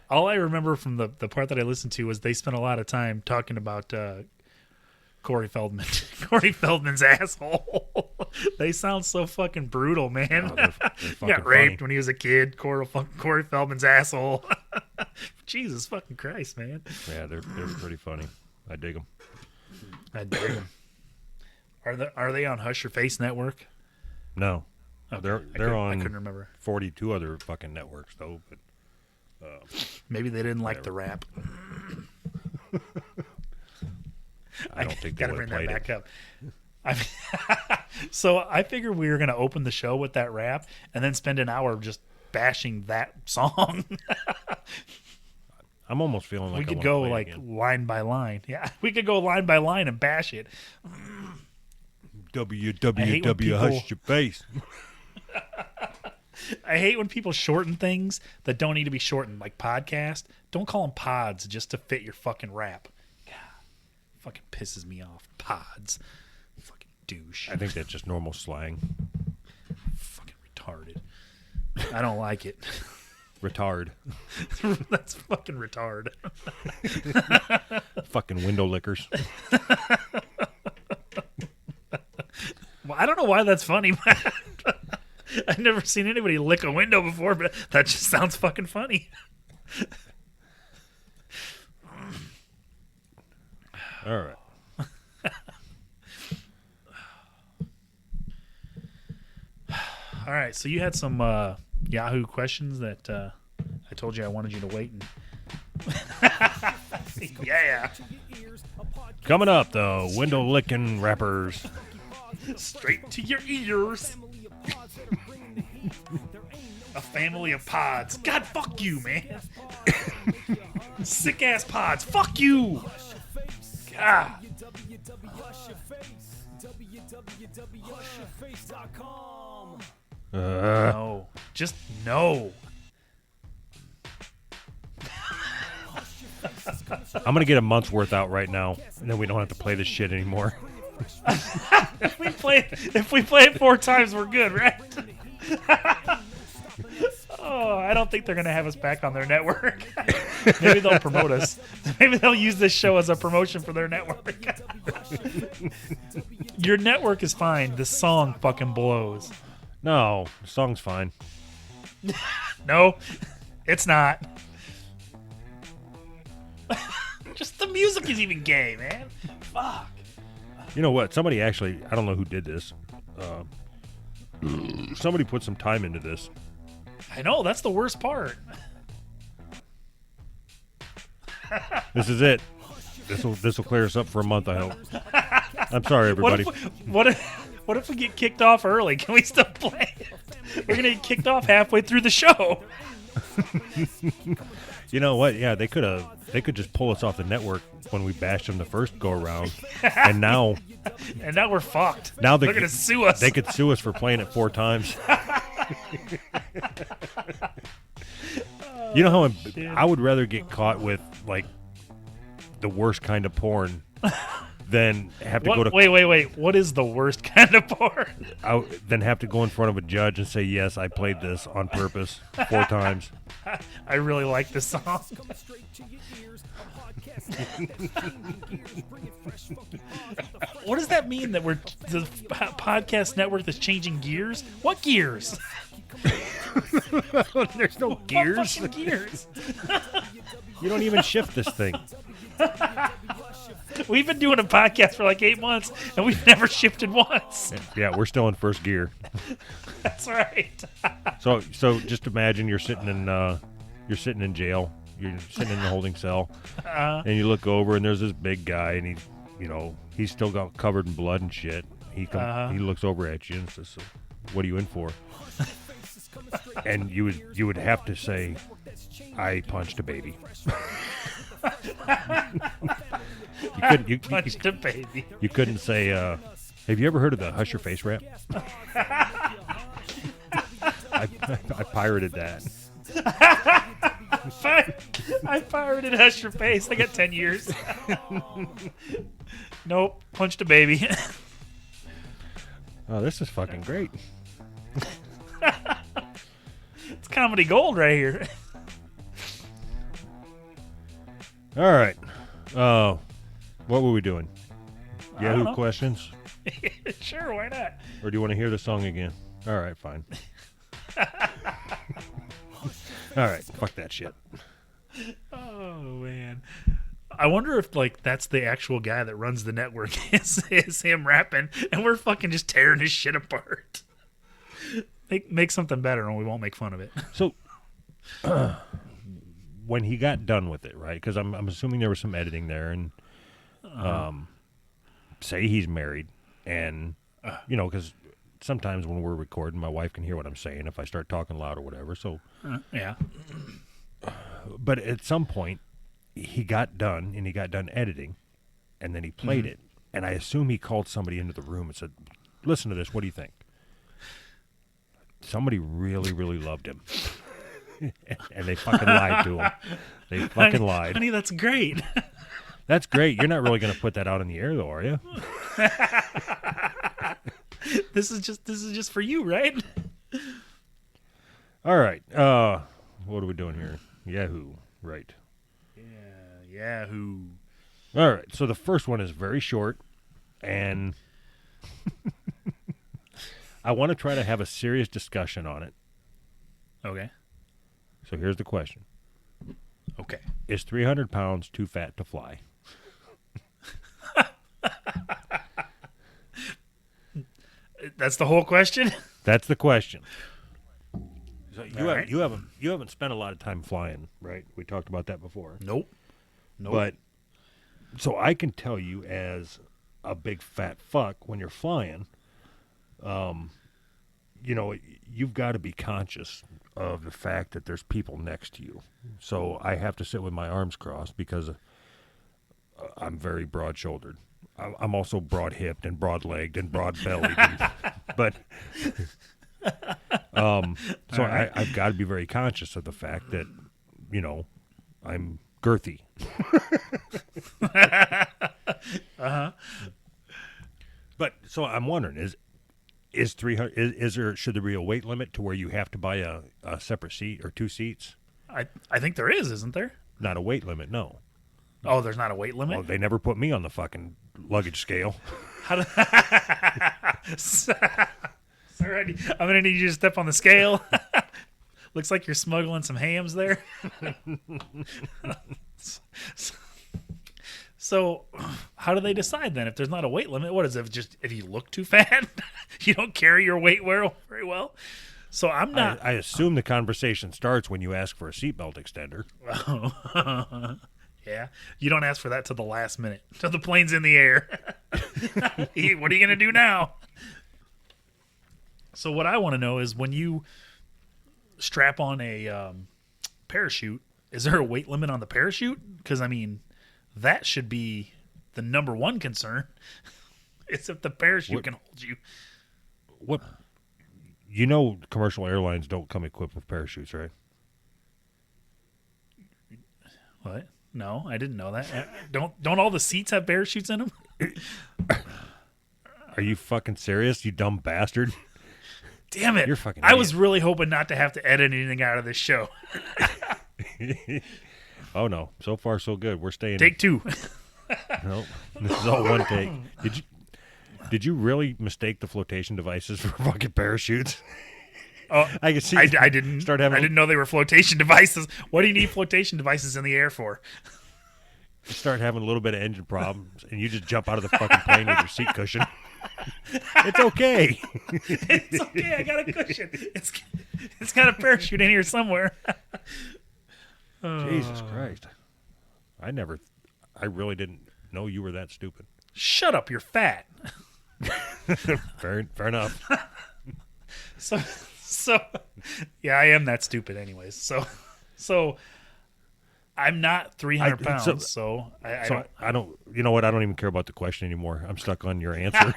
All I remember from the part that I listened to was they spent a lot of time talking about Corey Feldman. Corey Feldman's asshole. They sound so fucking brutal, man. Oh, they're He fucking got raped funny. when he was a kid. Corey Feldman's asshole. Jesus fucking Christ, man. Yeah, they're pretty funny. I dig them. I dig them. Are they on Hush Your Face Network? No, Okay. they're I on couldn't remember. 42 other fucking networks though. But Maybe they didn't like the rap. I don't think they Gotta would bring have that played back it. up. So I figured we were going to open the show with that rap and then spend an hour just bashing that song. I'm almost feeling like We I could wanna go play it like again. line by line. Yeah, we could go line by line and bash it. www. Hush your face. I hate when people shorten things that don't need to be shortened, like podcast. Don't call them pods just to fit your fucking rap. God, fucking pisses me off. Pods. Fucking douche. I think that's just normal slang. Fucking retarded. I don't like it. Retard. That's fucking retard. Fucking window lickers. Well, I don't know why that's funny. I've never seen anybody lick a window before, but that just sounds fucking funny. All right. All right, so you had some Yahoo questions that I told you I wanted you to wait and. Yeah. Coming up, the window licking rappers. Straight to your ears. A family of pods. God, fuck you, man. Sick ass pods. Fuck you. God. No. Just no. I'm gonna get a month's worth out right now, and then we don't have to play this shit anymore. If we play it 4 times, we're good, right? Oh, I don't think they're gonna have us back on their network. Maybe they'll promote us. Maybe they'll use this show as a promotion for their network. Your network is fine. The song fucking blows. No, the song's fine. No, it's not. Just the music is even gay, man. Fuck. You know what? Somebody actually, I don't know who did this. Somebody put some time into this. I know, that's the worst part. This is it. This will clear us up for a month, I hope. I'm sorry, everybody. What if we get kicked off early? Can we still play it? We're gonna get kicked off halfway through the show. You know what? Yeah, they could just pull us off the network when we bashed them the first go around, and now we're fucked. Now they're gonna sue us. They could sue us for playing it 4 times. You know how I would rather get caught with like the worst kind of porn than have to go to Wait. What is the worst kind of porn? Then have to go in front of a judge and say, yes, I played this on purpose 4 times. I really like this song. What does that mean that we're the podcast network that's changing gears? What gears? There's no gears. What fucking gears? You don't even shift this thing. We've been doing a podcast for like 8 months, and we've never shifted once. Yeah, we're still in first gear. That's right. So just imagine you're sitting in jail. You're sitting in the holding cell, and you look over, and there's this big guy, and he's still got covered in blood and shit. He looks over at you and says, "So, what are you in for?" And you would have to say, "I punched a baby." You Punched a baby. You couldn't say, "Have you ever heard of the Hush Your Face rap?" I pirated that. I pirated Hush Your Face. I got 10 years. Nope. Punched a baby. Oh, this is fucking great. It's comedy gold right here. All right. What were we doing? Yahoo questions? Sure, why not? Or do you want to hear the song again? All right, fine. All right, fuck that shit. Oh, man. I wonder if, like, that's the actual guy that runs the network is him rapping, and we're fucking just tearing his shit apart. Make something better, and we won't make fun of it. So, when he got done with it, right? Because I'm assuming there was some editing there, and say he's married, and because sometimes when we're recording, my wife can hear what I'm saying if I start talking loud or whatever. So, yeah. But at some point, he got done, and he got done editing, and then he played it, and I assume he called somebody into the room and said, "Listen to this. What do you think?" Somebody really, really loved him. And they fucking lied to him. They fucking lied. Honey, that's great. That's great. You're not really going to put that out in the air, though, are you? This is just for you, right? All right. What are we doing here? Yahoo. Right. Yeah, Yahoo. All right. So the first one is very short, and I want to try to have a serious discussion on it. Okay. So here's the question. Okay. Is 300 pounds too fat to fly? That's the whole question? That's the question. So Right. you haven't spent a lot of time flying, right? We talked about that before. Nope. But so I can tell you as a big fat fuck when you're flying, you've got to be conscious of the fact that there's people next to you. So I have to sit with my arms crossed because I'm very broad-shouldered. I'm also broad-hipped and broad-legged and broad-bellied. But I've got to be very conscious of the fact that, I'm girthy. But so I'm wondering, is 300? Should there be a weight limit to where you have to buy a separate seat or two seats? I think there is, isn't there? Not a weight limit, no. Oh, there's not a weight limit? Well, they never put me on the fucking luggage scale. Sir, I'm going to need you to step on the scale. Looks like you're smuggling some hams there. So, how do they decide then if there's not a weight limit? What is it? Just if you look too fat, you don't carry your weight very well. So I'm not. I assume the conversation starts when you ask for a seatbelt extender. Yeah, you don't ask for that till the last minute, till the plane's in the air. What are you going to do now? So what I want to know is when you strap on a parachute, is there a weight limit on the parachute? Because, I mean, that should be the number one concern. It's if the parachute can hold you. What? Commercial airlines don't come equipped with parachutes, right? What? No, I didn't know that. Don't all the seats have parachutes in them? Are you fucking serious, you dumb bastard? Damn it. You're fucking I was really hoping not to have to edit anything out of this show. Oh, no. So far, so good. We're staying. Take two. Nope. This is all one take. Did you really mistake the flotation devices for fucking parachutes? Oh, I can see. I didn't start having. I didn't know they were flotation devices. What do you need flotation devices in the air for? Start having a little bit of engine problems, and you just jump out of the fucking plane with your seat cushion. It's okay. It's okay. I got a cushion. It's got a parachute in here somewhere. Jesus Christ! I really didn't know you were that stupid. Shut up! You're fat. Fair enough. So, yeah, I am that stupid, anyways. So. I'm not 300 pounds, so I don't. You know what? I don't even care about the question anymore. I'm stuck on your answer.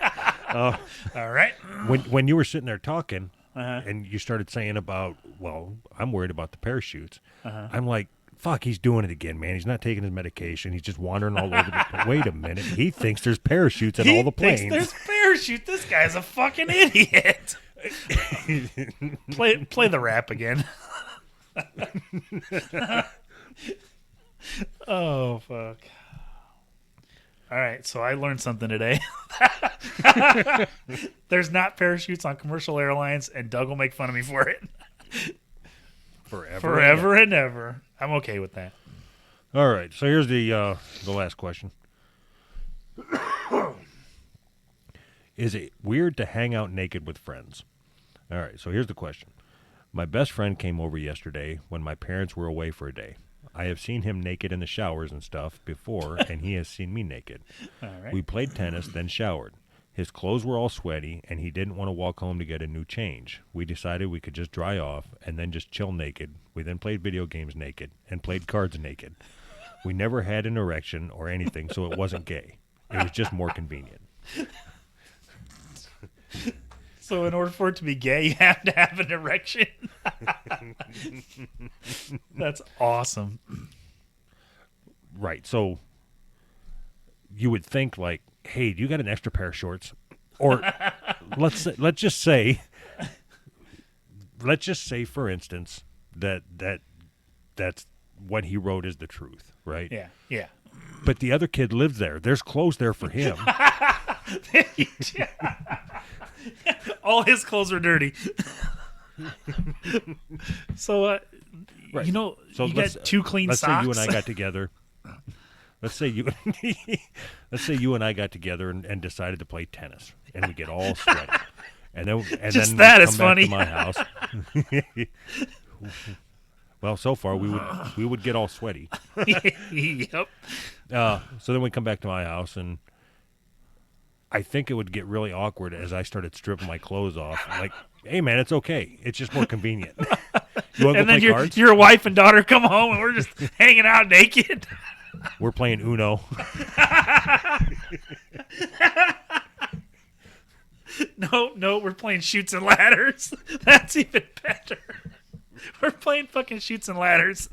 All right. When you were sitting there talking, and you started saying about, well, I'm worried about the parachutes. I'm like, fuck, he's doing it again, man. He's not taking his medication. He's just wandering all over the. Wait a minute. He thinks there's parachutes in all the planes. He thinks there's parachutes. This guy's a fucking idiot. Play the rap again. Oh, fuck. All right, so I learned something today. There's not parachutes on commercial airlines, and Doug will make fun of me for it. Forever and ever. I'm okay with that. All right, so here's the last question. Is it weird to hang out naked with friends? All right, so here's the question. My best friend came over yesterday when my parents were away for a day. I have seen him naked in the showers and stuff before, and he has seen me naked. All right. We played tennis, then showered. His clothes were all sweaty, and he didn't want to walk home to get a new change. We decided we could just dry off and then just chill naked. We then played video games naked and played cards naked. We never had an erection or anything, so it wasn't gay. It was just more convenient. So in order for it to be gay, you have to have an erection? That's awesome. Right. So you would think like, hey, do you got an extra pair of shorts? Or let's just say for instance that's what he wrote is the truth, right? Yeah. Yeah. But the other kid lives there. There's clothes there for him. All his clothes are dirty. So, Right. you know, So you got two clean socks. Let's say you and I got together. Let's say you and I got together and decided to play tennis, and we get all sweaty, and then Just then that we is come funny. back to my house. Well, so far we would get all sweaty. Yep. So then we come back to my house, and I think it would get really awkward as I started stripping my clothes off. Like, hey man, it's okay. It's just more convenient. You want to And go then play cards? your wife and daughter come home, and we're just hanging out naked. We're playing Uno. No, we're playing Chutes and Ladders. That's even better. We're playing fucking Chutes and Ladders.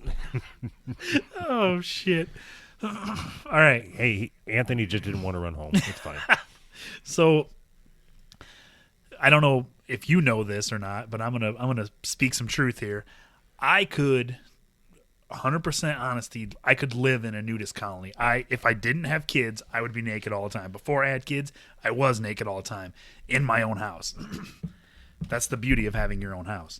Oh, shit. All right. Hey, Anthony just didn't want to run home. It's fine. So, I don't know if you know this or not, but I'm gonna speak some truth here. I could, 100% honesty, I could live in a nudist colony. If I didn't have kids, I would be naked all the time. Before I had kids, I was naked all the time in my own house. That's the beauty of having your own house.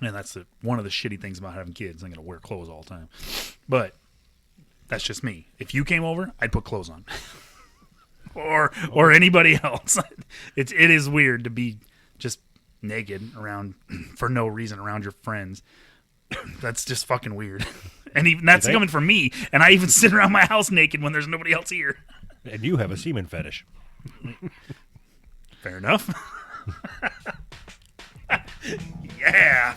And that's one of the shitty things about having kids. I'm going to wear clothes all the time. But that's just me. If you came over, I'd put clothes on. or anybody else. It is weird to be just naked around for no reason around your friends. That's just fucking weird. And even that's coming from me. And I even sit around my house naked when there's nobody else here. And you have a semen fetish. Fair enough. Yeah.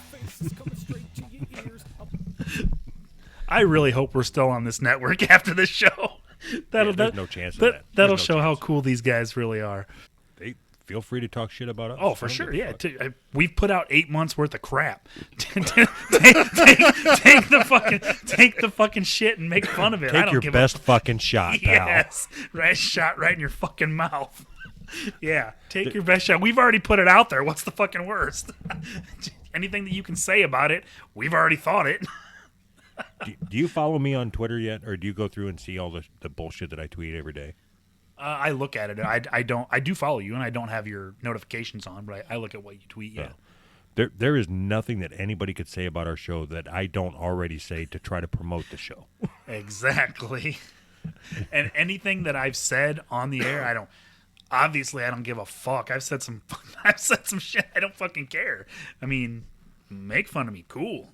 I really hope we're still on this network after this show. There's no chance of that. That'll There's no show how chance. Cool these guys really are. They feel free to talk shit about us. Oh, for sure. Yeah. We've put out 8 months worth of crap. take the fucking shit and make fun of it. I Take don't your give best fucking shot, pal. Yes. Right shot right in your fucking mouth. Yeah. Take your best shot. We've already put it out there. What's the fucking worst? Anything that you can say about it, we've already thought it. Do you follow me on Twitter yet, or do you go through and see all the bullshit that I tweet every day? I look at it. I do follow you, and I don't have your notifications on, but I look at what you tweet. Yeah. There is nothing that anybody could say about our show that I don't already say to try to promote the show. Exactly. And anything that I've said on the air, I don't give a fuck. I've said some shit. I don't fucking care. I mean, make fun of me. Cool.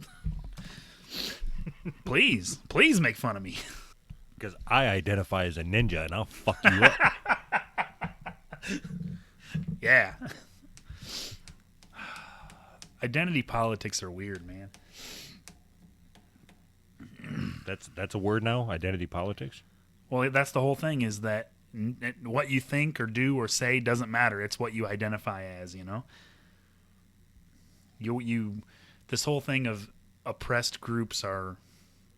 Please make fun of me. Because I identify as a ninja and I'll fuck you up. Yeah. Identity politics are weird, man. That's a word now? Identity politics? Well, that's the whole thing, is that what you think or do or say doesn't matter. It's what you identify as, you know? This whole thing of oppressed groups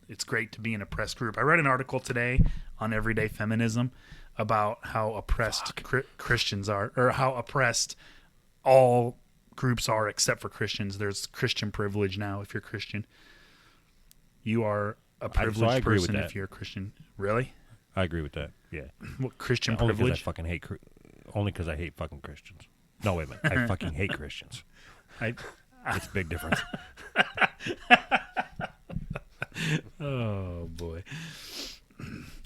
it's great to be an oppressed group. I read an article today on everyday feminism about how oppressed Christians are, or how oppressed all groups are except for Christians. There's Christian privilege now if you're Christian. You are a privileged person if you're a Christian. Really? I agree with that. Yeah. What, Christian only privilege? Only because I hate fucking Christians. No, wait a minute. I fucking hate Christians. It's a big difference. Oh boy.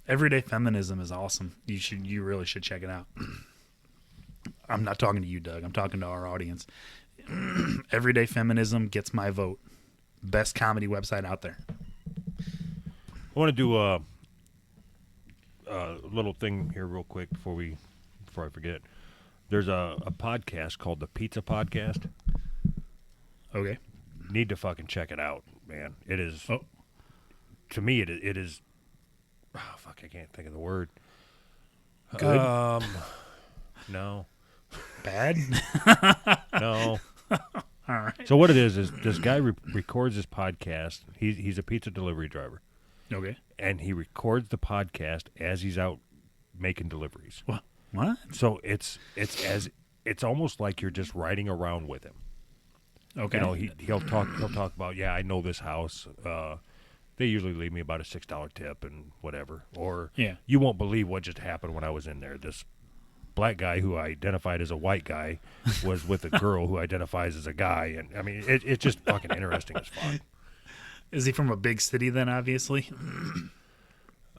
Everyday feminism is awesome. You really should check it out. I'm not talking to you, Doug. I'm talking to our audience. Everyday feminism gets my vote. Best comedy website out there. I want to do a little thing here real quick before I forget. There's a podcast called the Pizza Podcast. Okay. Need to fucking check it out, man. It is. Oh. To me, it is. Oh, fuck! I can't think of the word. Good. No. Bad. No. All right. So what it is this guy records his podcast. He's a pizza delivery driver. Okay. And he records the podcast as he's out making deliveries. What? So it's almost like you're just riding around with him. Okay. You know, he'll talk about, yeah, I know this house. They usually leave me about a $6 tip and whatever. Or yeah, you won't believe what just happened when I was in there. This black guy who identified as a white guy was with a girl who identifies as a guy, and I mean it's just fucking interesting as fuck. Is he from a big city then? Obviously.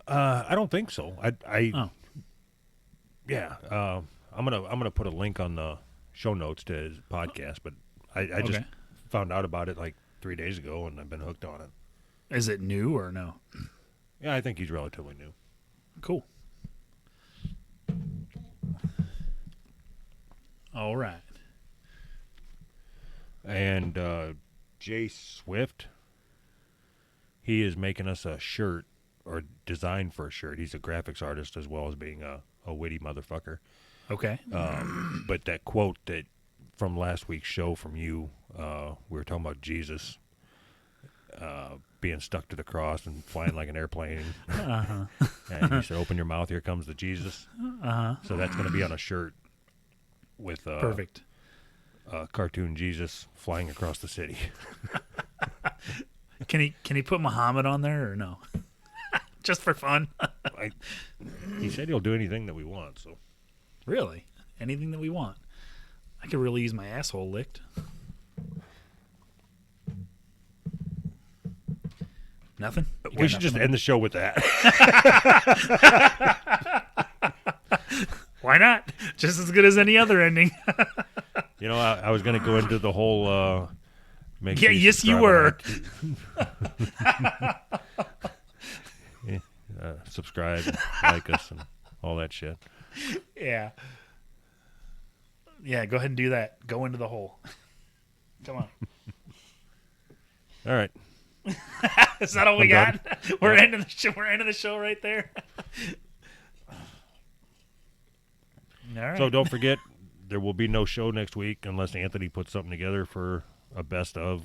I don't think so. Yeah. I'm gonna put a link on the show notes to his podcast, but I just found out about it like 3 days ago, and I've been hooked on it. Is it new or no? Yeah, I think he's relatively new. Cool. All right. And Jay Swift, he is making us a shirt, or design for a shirt. He's a graphics artist as well as being a witty motherfucker. Okay. But that quote that from last week's show from you, we were talking about Jesus being stuck to the cross and flying like an airplane. Uh-huh. And you said, open your mouth, here comes the Jesus. Uh-huh. So that's going to be on a shirt with perfect cartoon Jesus flying across the city. Can he put Muhammad on there or no? Just for fun. He said he'll do anything that we want. So really, anything that we want. I could really use my asshole licked. Nothing? We should just end the show with that. Why not? Just as good as any other ending. You know, I was going to go into the whole... yeah, yes, you were. Subscribe, like us, and all that shit. Yeah. Yeah, go ahead and do that. Go into the hole. Come on. All right. Is that all we got? We're ending the show. We're ending the show right there. All right. So don't forget, there will be no show next week unless Anthony puts something together for a best of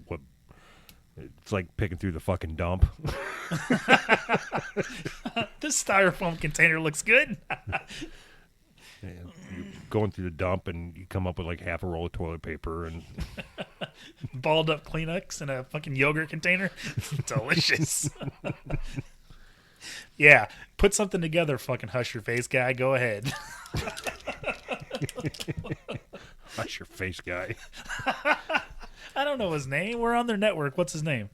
what. It's like picking through the fucking dump. This styrofoam container looks good. And you're going through the dump and you come up with like half a roll of toilet paper and balled up Kleenex in a fucking yogurt container. Delicious. Yeah, put something together, fucking hush your face guy. Go ahead. Hush your face, guy. I don't know his name. We're on their network. What's his name?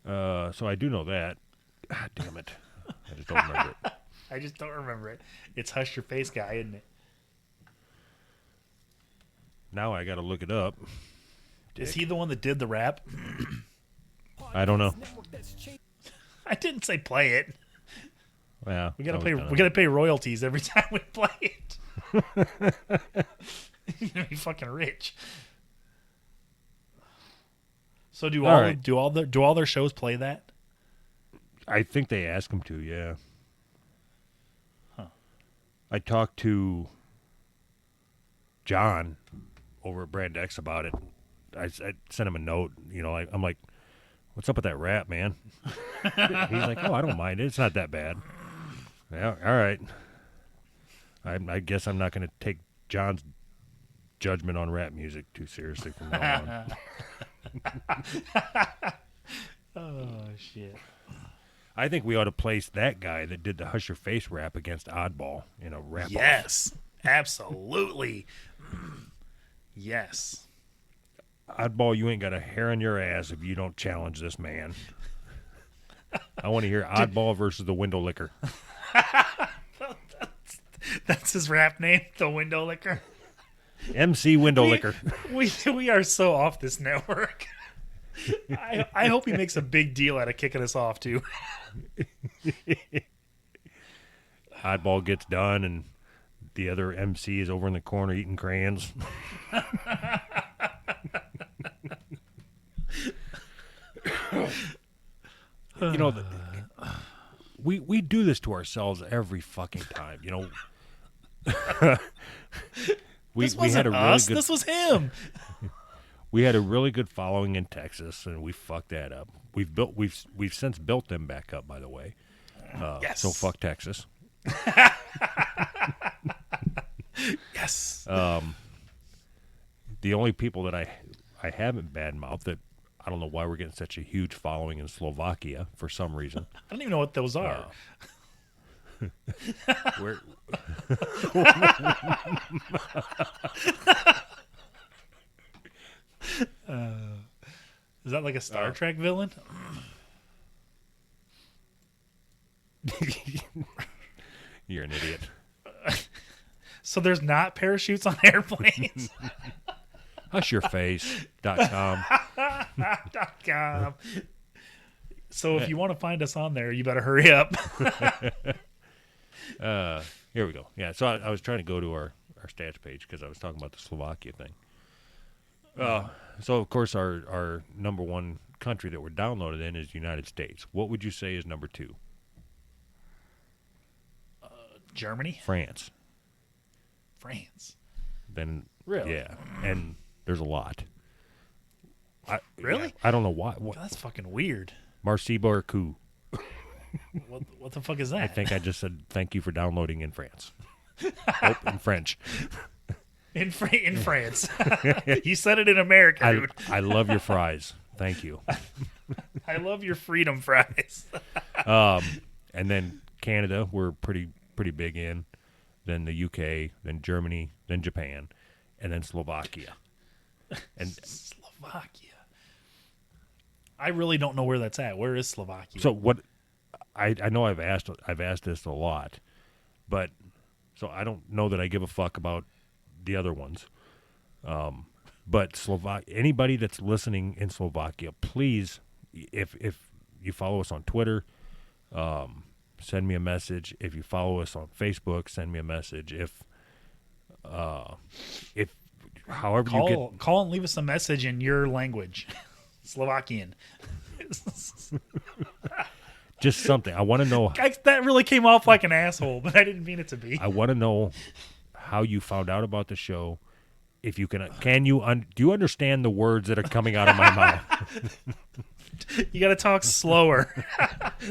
So I do know that. God damn it. I just don't remember it. I just don't remember it. It's Hush Your Face Guy, isn't it? Now I got to look it up. Is he the one that did the rap? I don't know. I didn't say play it. Yeah, We gotta pay royalties every time we play it. You're gonna be fucking rich. So do all their shows play that? I think they ask him to. Yeah. Huh. I talked to John over at Brand X about it. I sent him a note. You know, I'm like, "What's up with that rap, man?" He's like, "Oh, I don't mind it. It's not that bad." Yeah, all right. I guess I'm not going to take John's judgment on rap music too seriously from now on. Oh shit! I think we ought to place that guy that did the Hush Your Face rap against Oddball in a rap. Yes, absolutely. Yes. Oddball, you ain't got a hair on your ass if you don't challenge this man. I want to hear Oddball versus the Window Licker. That's his rap name, the Window Licker. MC Window Licker. We are so off this network. I hope he makes a big deal out of kicking us off too. Oddball gets done, and the other MC is over in the corner eating crayons. You know, we do this to ourselves every fucking time. You know, This we wasn't had a really us. good. This was him. We had a really good following in Texas, and we fucked that up. We've since built them back up, by the way. Yes. So fuck Texas. Yes. The only people that I haven't badmouthed that I don't know why we're getting such a huge following in Slovakia for some reason. I don't even know what those are. Where? Is that like a Star Trek villain? You're an idiot. So there's not parachutes on airplanes. Hushyourface.com. .com. So if you want to find us on there, you better hurry up. Here we go. Yeah, so I was trying to go to our stats page because I was talking about the Slovakia thing. So, of course, our number one country that we're downloaded in is the United States. What would you say is number two? Germany? France. France. Then, Really? Yeah, and there's a lot. Really? I don't know why. That's fucking weird. Merci beaucoup. What the fuck is that? I think I just said thank you for downloading in France. Oh, in French. In France. You said it in America, dude. I love your fries. Thank you. I love your freedom fries. And then Canada, we're pretty big in. Then the UK, then Germany, then Japan, and then Slovakia. And Slovakia. I really don't know where that's at. Where is Slovakia? so what? I know I've asked this a lot, but so I don't know that I give a fuck about the other ones. But anybody that's listening in Slovakia, please, if you follow us on Twitter, send me a message. If you follow us on Facebook, send me a message. If however you get, call and leave us a message in your language, Slovakian. just something. I want to know. That really came off like an asshole, but I didn't mean it to be. I want to know how you found out about the show. If you do you understand the words that are coming out of my mouth? You got to talk slower.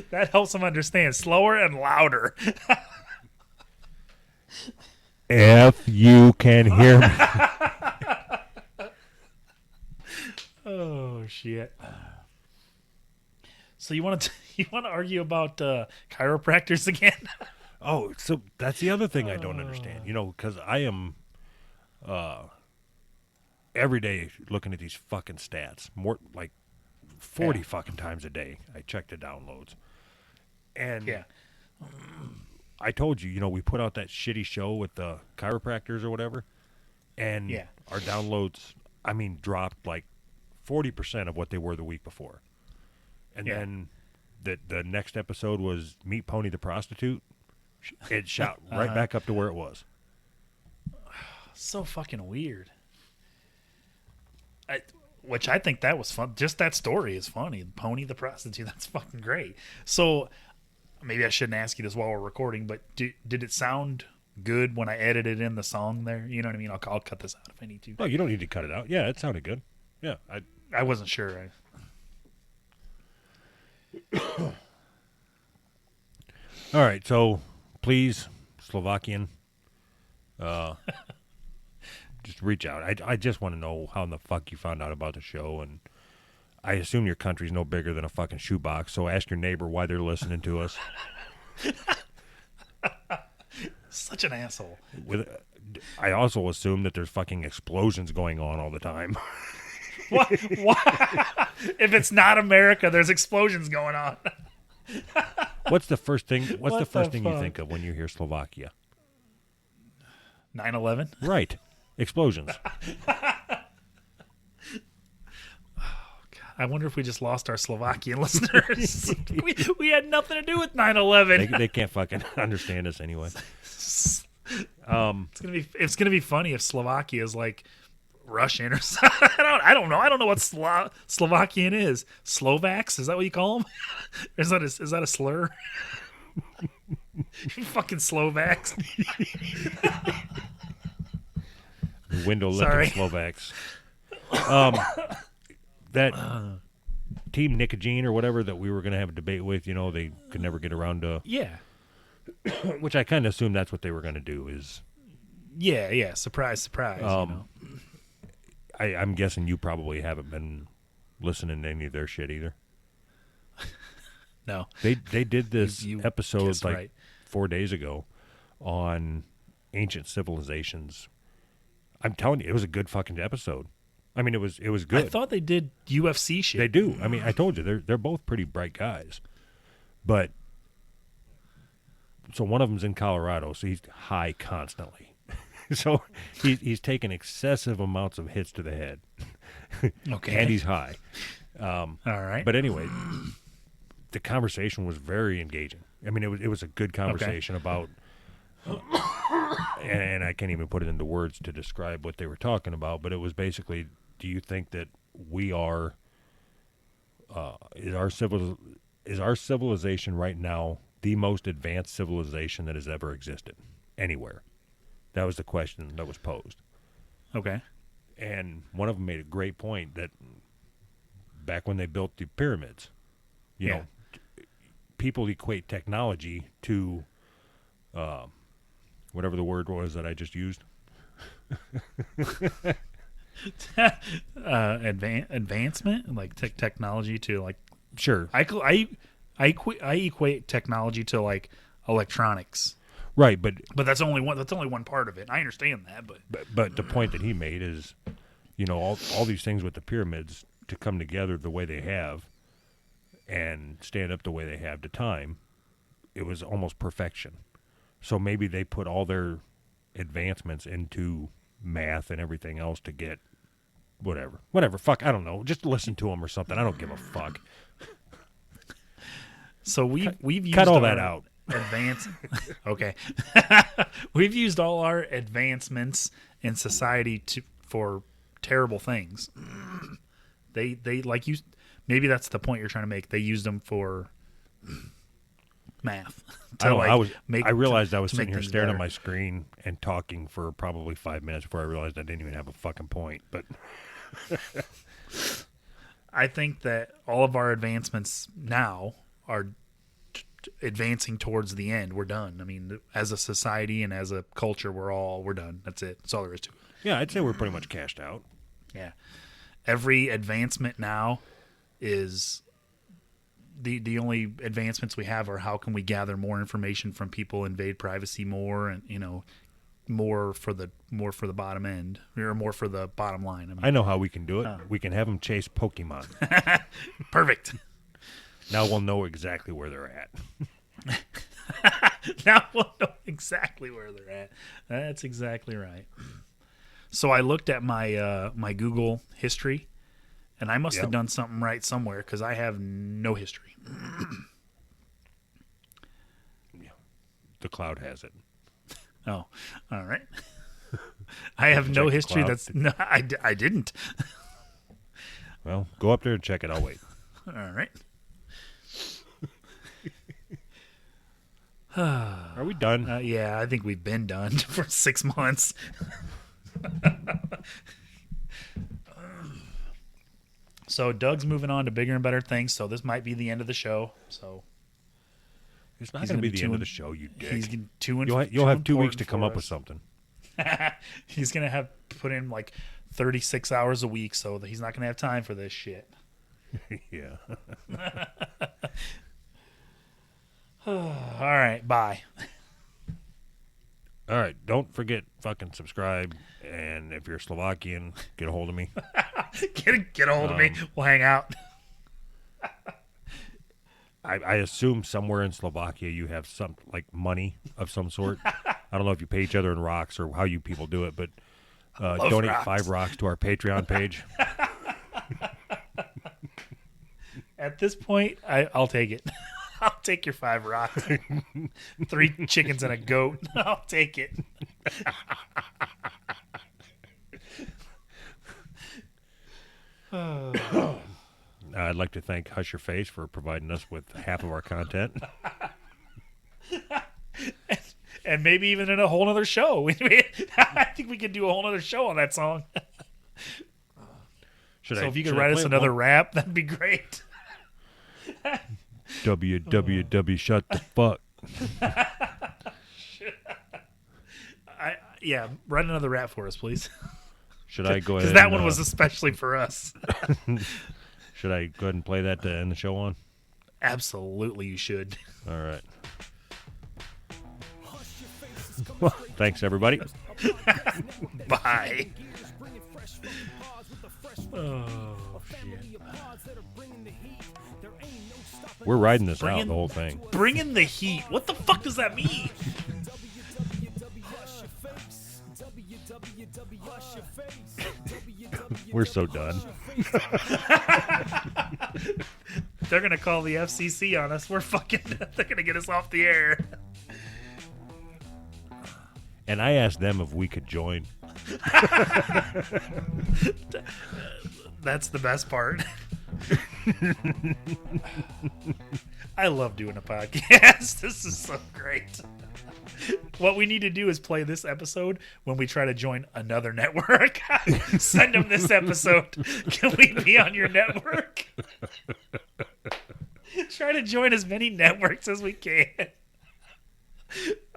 That helps them understand. Slower and louder. If you can hear me. Oh shit. So you want to argue about chiropractors again? Oh, so that's the other thing I don't understand. You know, because I am every day looking at these fucking stats. More like 40 fucking times a day. I check the downloads. And I told you, we put out that shitty show with the chiropractors or whatever. And our downloads, dropped like 40% of what they were the week before. And then the next episode was Meet Pony the Prostitute. It shot right back up to where it was. So fucking weird. Which I think that was fun. Just that story is funny. Pony the Prostitute, that's fucking great. So maybe I shouldn't ask you this while we're recording, but did it sound good when I edited in the song there? You know what I mean? I'll cut this out if I need to. No, you don't need to cut it out. Yeah, it sounded good. Yeah, I wasn't sure. All right, so please, Slovakian, just reach out. I just want to know how in the fuck you found out about the show, and I assume your country's no bigger than a fucking shoebox, so ask your neighbor why they're listening to us. Such an asshole. I also assume that there's fucking explosions going on all the time. What? If it's not America, there's explosions going on. What's the first thing you fuck? think of when you hear Slovakia? 9/11? Right. Explosions. I wonder if we just lost our Slovakian listeners. we had nothing to do with 9/11. They can't fucking understand us anyway. It's gonna be funny if Slovakia is like Russian or something. I don't know. I don't know what Slovakian is. Slovaks? Is that what you call them? Is that a slur? You fucking Slovaks. Window licking Slovaks. That Team Nicogene or whatever that we were going to have a debate with, they could never get around to. Yeah. Which I kind of assumed that's what they were going to do is. Yeah. Surprise. I'm guessing you probably haven't been listening to any of their shit either. No. They did this episode 4 days ago on ancient civilizations. I'm telling you, it was a good fucking episode. It was good. I thought they did UFC shit. They do. I told you they're both pretty bright guys, but so one of them's in Colorado, so he's high constantly. So he's taking excessive amounts of hits to the head. Okay, and he's high. All right. But anyway, the conversation was very engaging. It was a good conversation about. And I can't even put it into words to describe what they were talking about, but it was basically, do you think that we are, is our civilization right now the most advanced civilization that has ever existed anywhere? That was the question that was posed. Okay. And one of them made a great point that back when they built the pyramids, you know, people equate technology to, whatever the word was that I just used. Advancement, like technology to like. Sure. I equate technology to like electronics. Right, but that's only one part of it. I understand that, but the point that he made is, all these things with the pyramids to come together the way they have, and stand up the way they have to time, it was almost perfection. So maybe they put all their advancements into math and everything else to get whatever. Fuck, I don't know. Just listen to them or something. I don't give a fuck. So we've used cut all that out. Okay. We've used all our advancements in society for terrible things. They like you. Maybe that's the point you're trying to make. They used them for math. I realized I was sitting here staring at my screen and talking for probably 5 minutes before I realized I didn't even have a fucking point. But I think that all of our advancements now are advancing towards the end. We're done. As a society and as a culture, we're done. That's it. That's all there is to it. Yeah, I'd say we're pretty much cashed out. Yeah. Every advancement now is the only advancements we have are how can we gather more information from people, invade privacy more, and more for the bottom end, or more for the bottom line. I mean, I know how we can do it. We can have them chase Pokemon. perfect. Now we'll know exactly where they're at. Now we'll know exactly where they're at. That's exactly right. So I looked at my my Google history, and I must have done something right somewhere because I have no history. The cloud has it. Oh, all right. I have no check the history. cloud? That's no, I didn't. Well, go up there and check it. I'll wait. All right. Are we done? Yeah, I think we've been done for 6 months. So Doug's moving on to bigger and better things. So this might be the end of the show. So It's not going to be the end of the show, you dick. He's too. You'll have 2 weeks to come up with with something. He's gonna have put in like 36 hours a week, so he's not gonna have time for this shit. Yeah. All right, bye. All right. Don't forget, fucking subscribe. And if you're Slovakian, get a hold of me. Get a hold of me. We'll hang out. I assume somewhere in Slovakia you have some like money of some sort. I don't know if you pay each other in rocks or how you people do it, but donate rocks. 5 rocks to our Patreon page. At this point, I'll take it. I'll take your 5 rocks. 3 chickens and a goat. I'll take it. I'd like to thank Hush Your Face for providing us with half of our content. And maybe even in a whole other show. I think we could do a whole other show on that song. If you could write us another rap, that'd be great. www. Shut the fuck. Yeah, write another rap for us, please. Should I go ahead? Because that one was especially for us. Should I go ahead and play that to end the show on? Absolutely, you should. All right. Well, thanks, everybody. Bye. We're riding this out, the whole thing. Bringing the heat. What the fuck does that mean? We're so done. They're going to call the FCC on us. They're going to get us off the air. And I asked them if we could join. That's the best part. I love doing a podcast. This is so great. What we need to do is play this episode when we try to join another network. Send them this episode. Can we be on your network? Try to join as many networks as we can.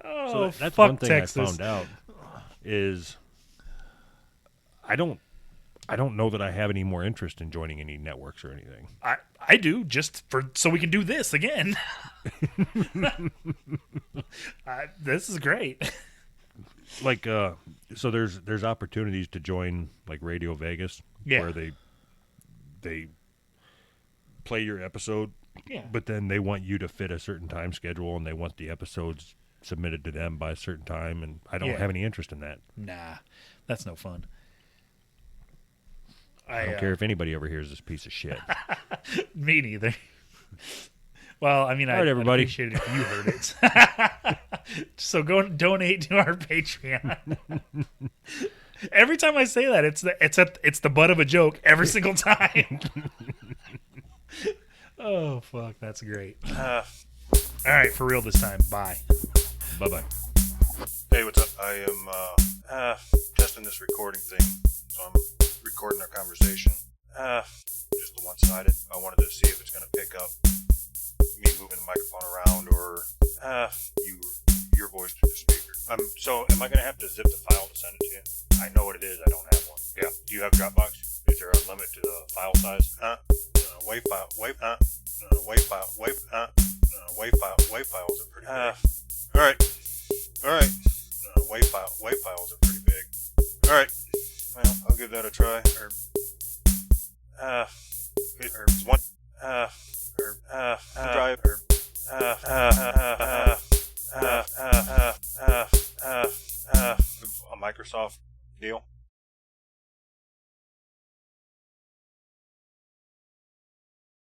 Oh, so that's fuck one thing Texas. I found out is I don't know that I have any more interest in joining any networks or anything. I do, just so we can do this again. This is great. Like, so there's opportunities to join like Radio Vegas, where they play your episode, but then they want you to fit a certain time schedule, and they want the episodes submitted to them by a certain time, and I don't have any interest in that. Nah, that's no fun. I don't care if anybody ever hears this piece of shit. Me neither. Well, I mean, All right, everybody. I'd appreciate it if you heard it. So go donate to our Patreon. Every time I say that, it's the butt of a joke every single time. Oh fuck, that's great. All right, for real this time. Bye. Bye-bye. Hey, what's up? I am testing this recording thing, so I'm recording our conversation. Just the one-sided. I wanted to see if it's going to pick up me moving the microphone around or your voice through the speaker. So am I going to have to zip the file to send it to you? I know what it is. I don't have one. Yeah. Do you have Dropbox? Is there a limit to the file size? WAV files are pretty big. All right. WAV files are pretty big. All right, well, I'll give that a try. A Microsoft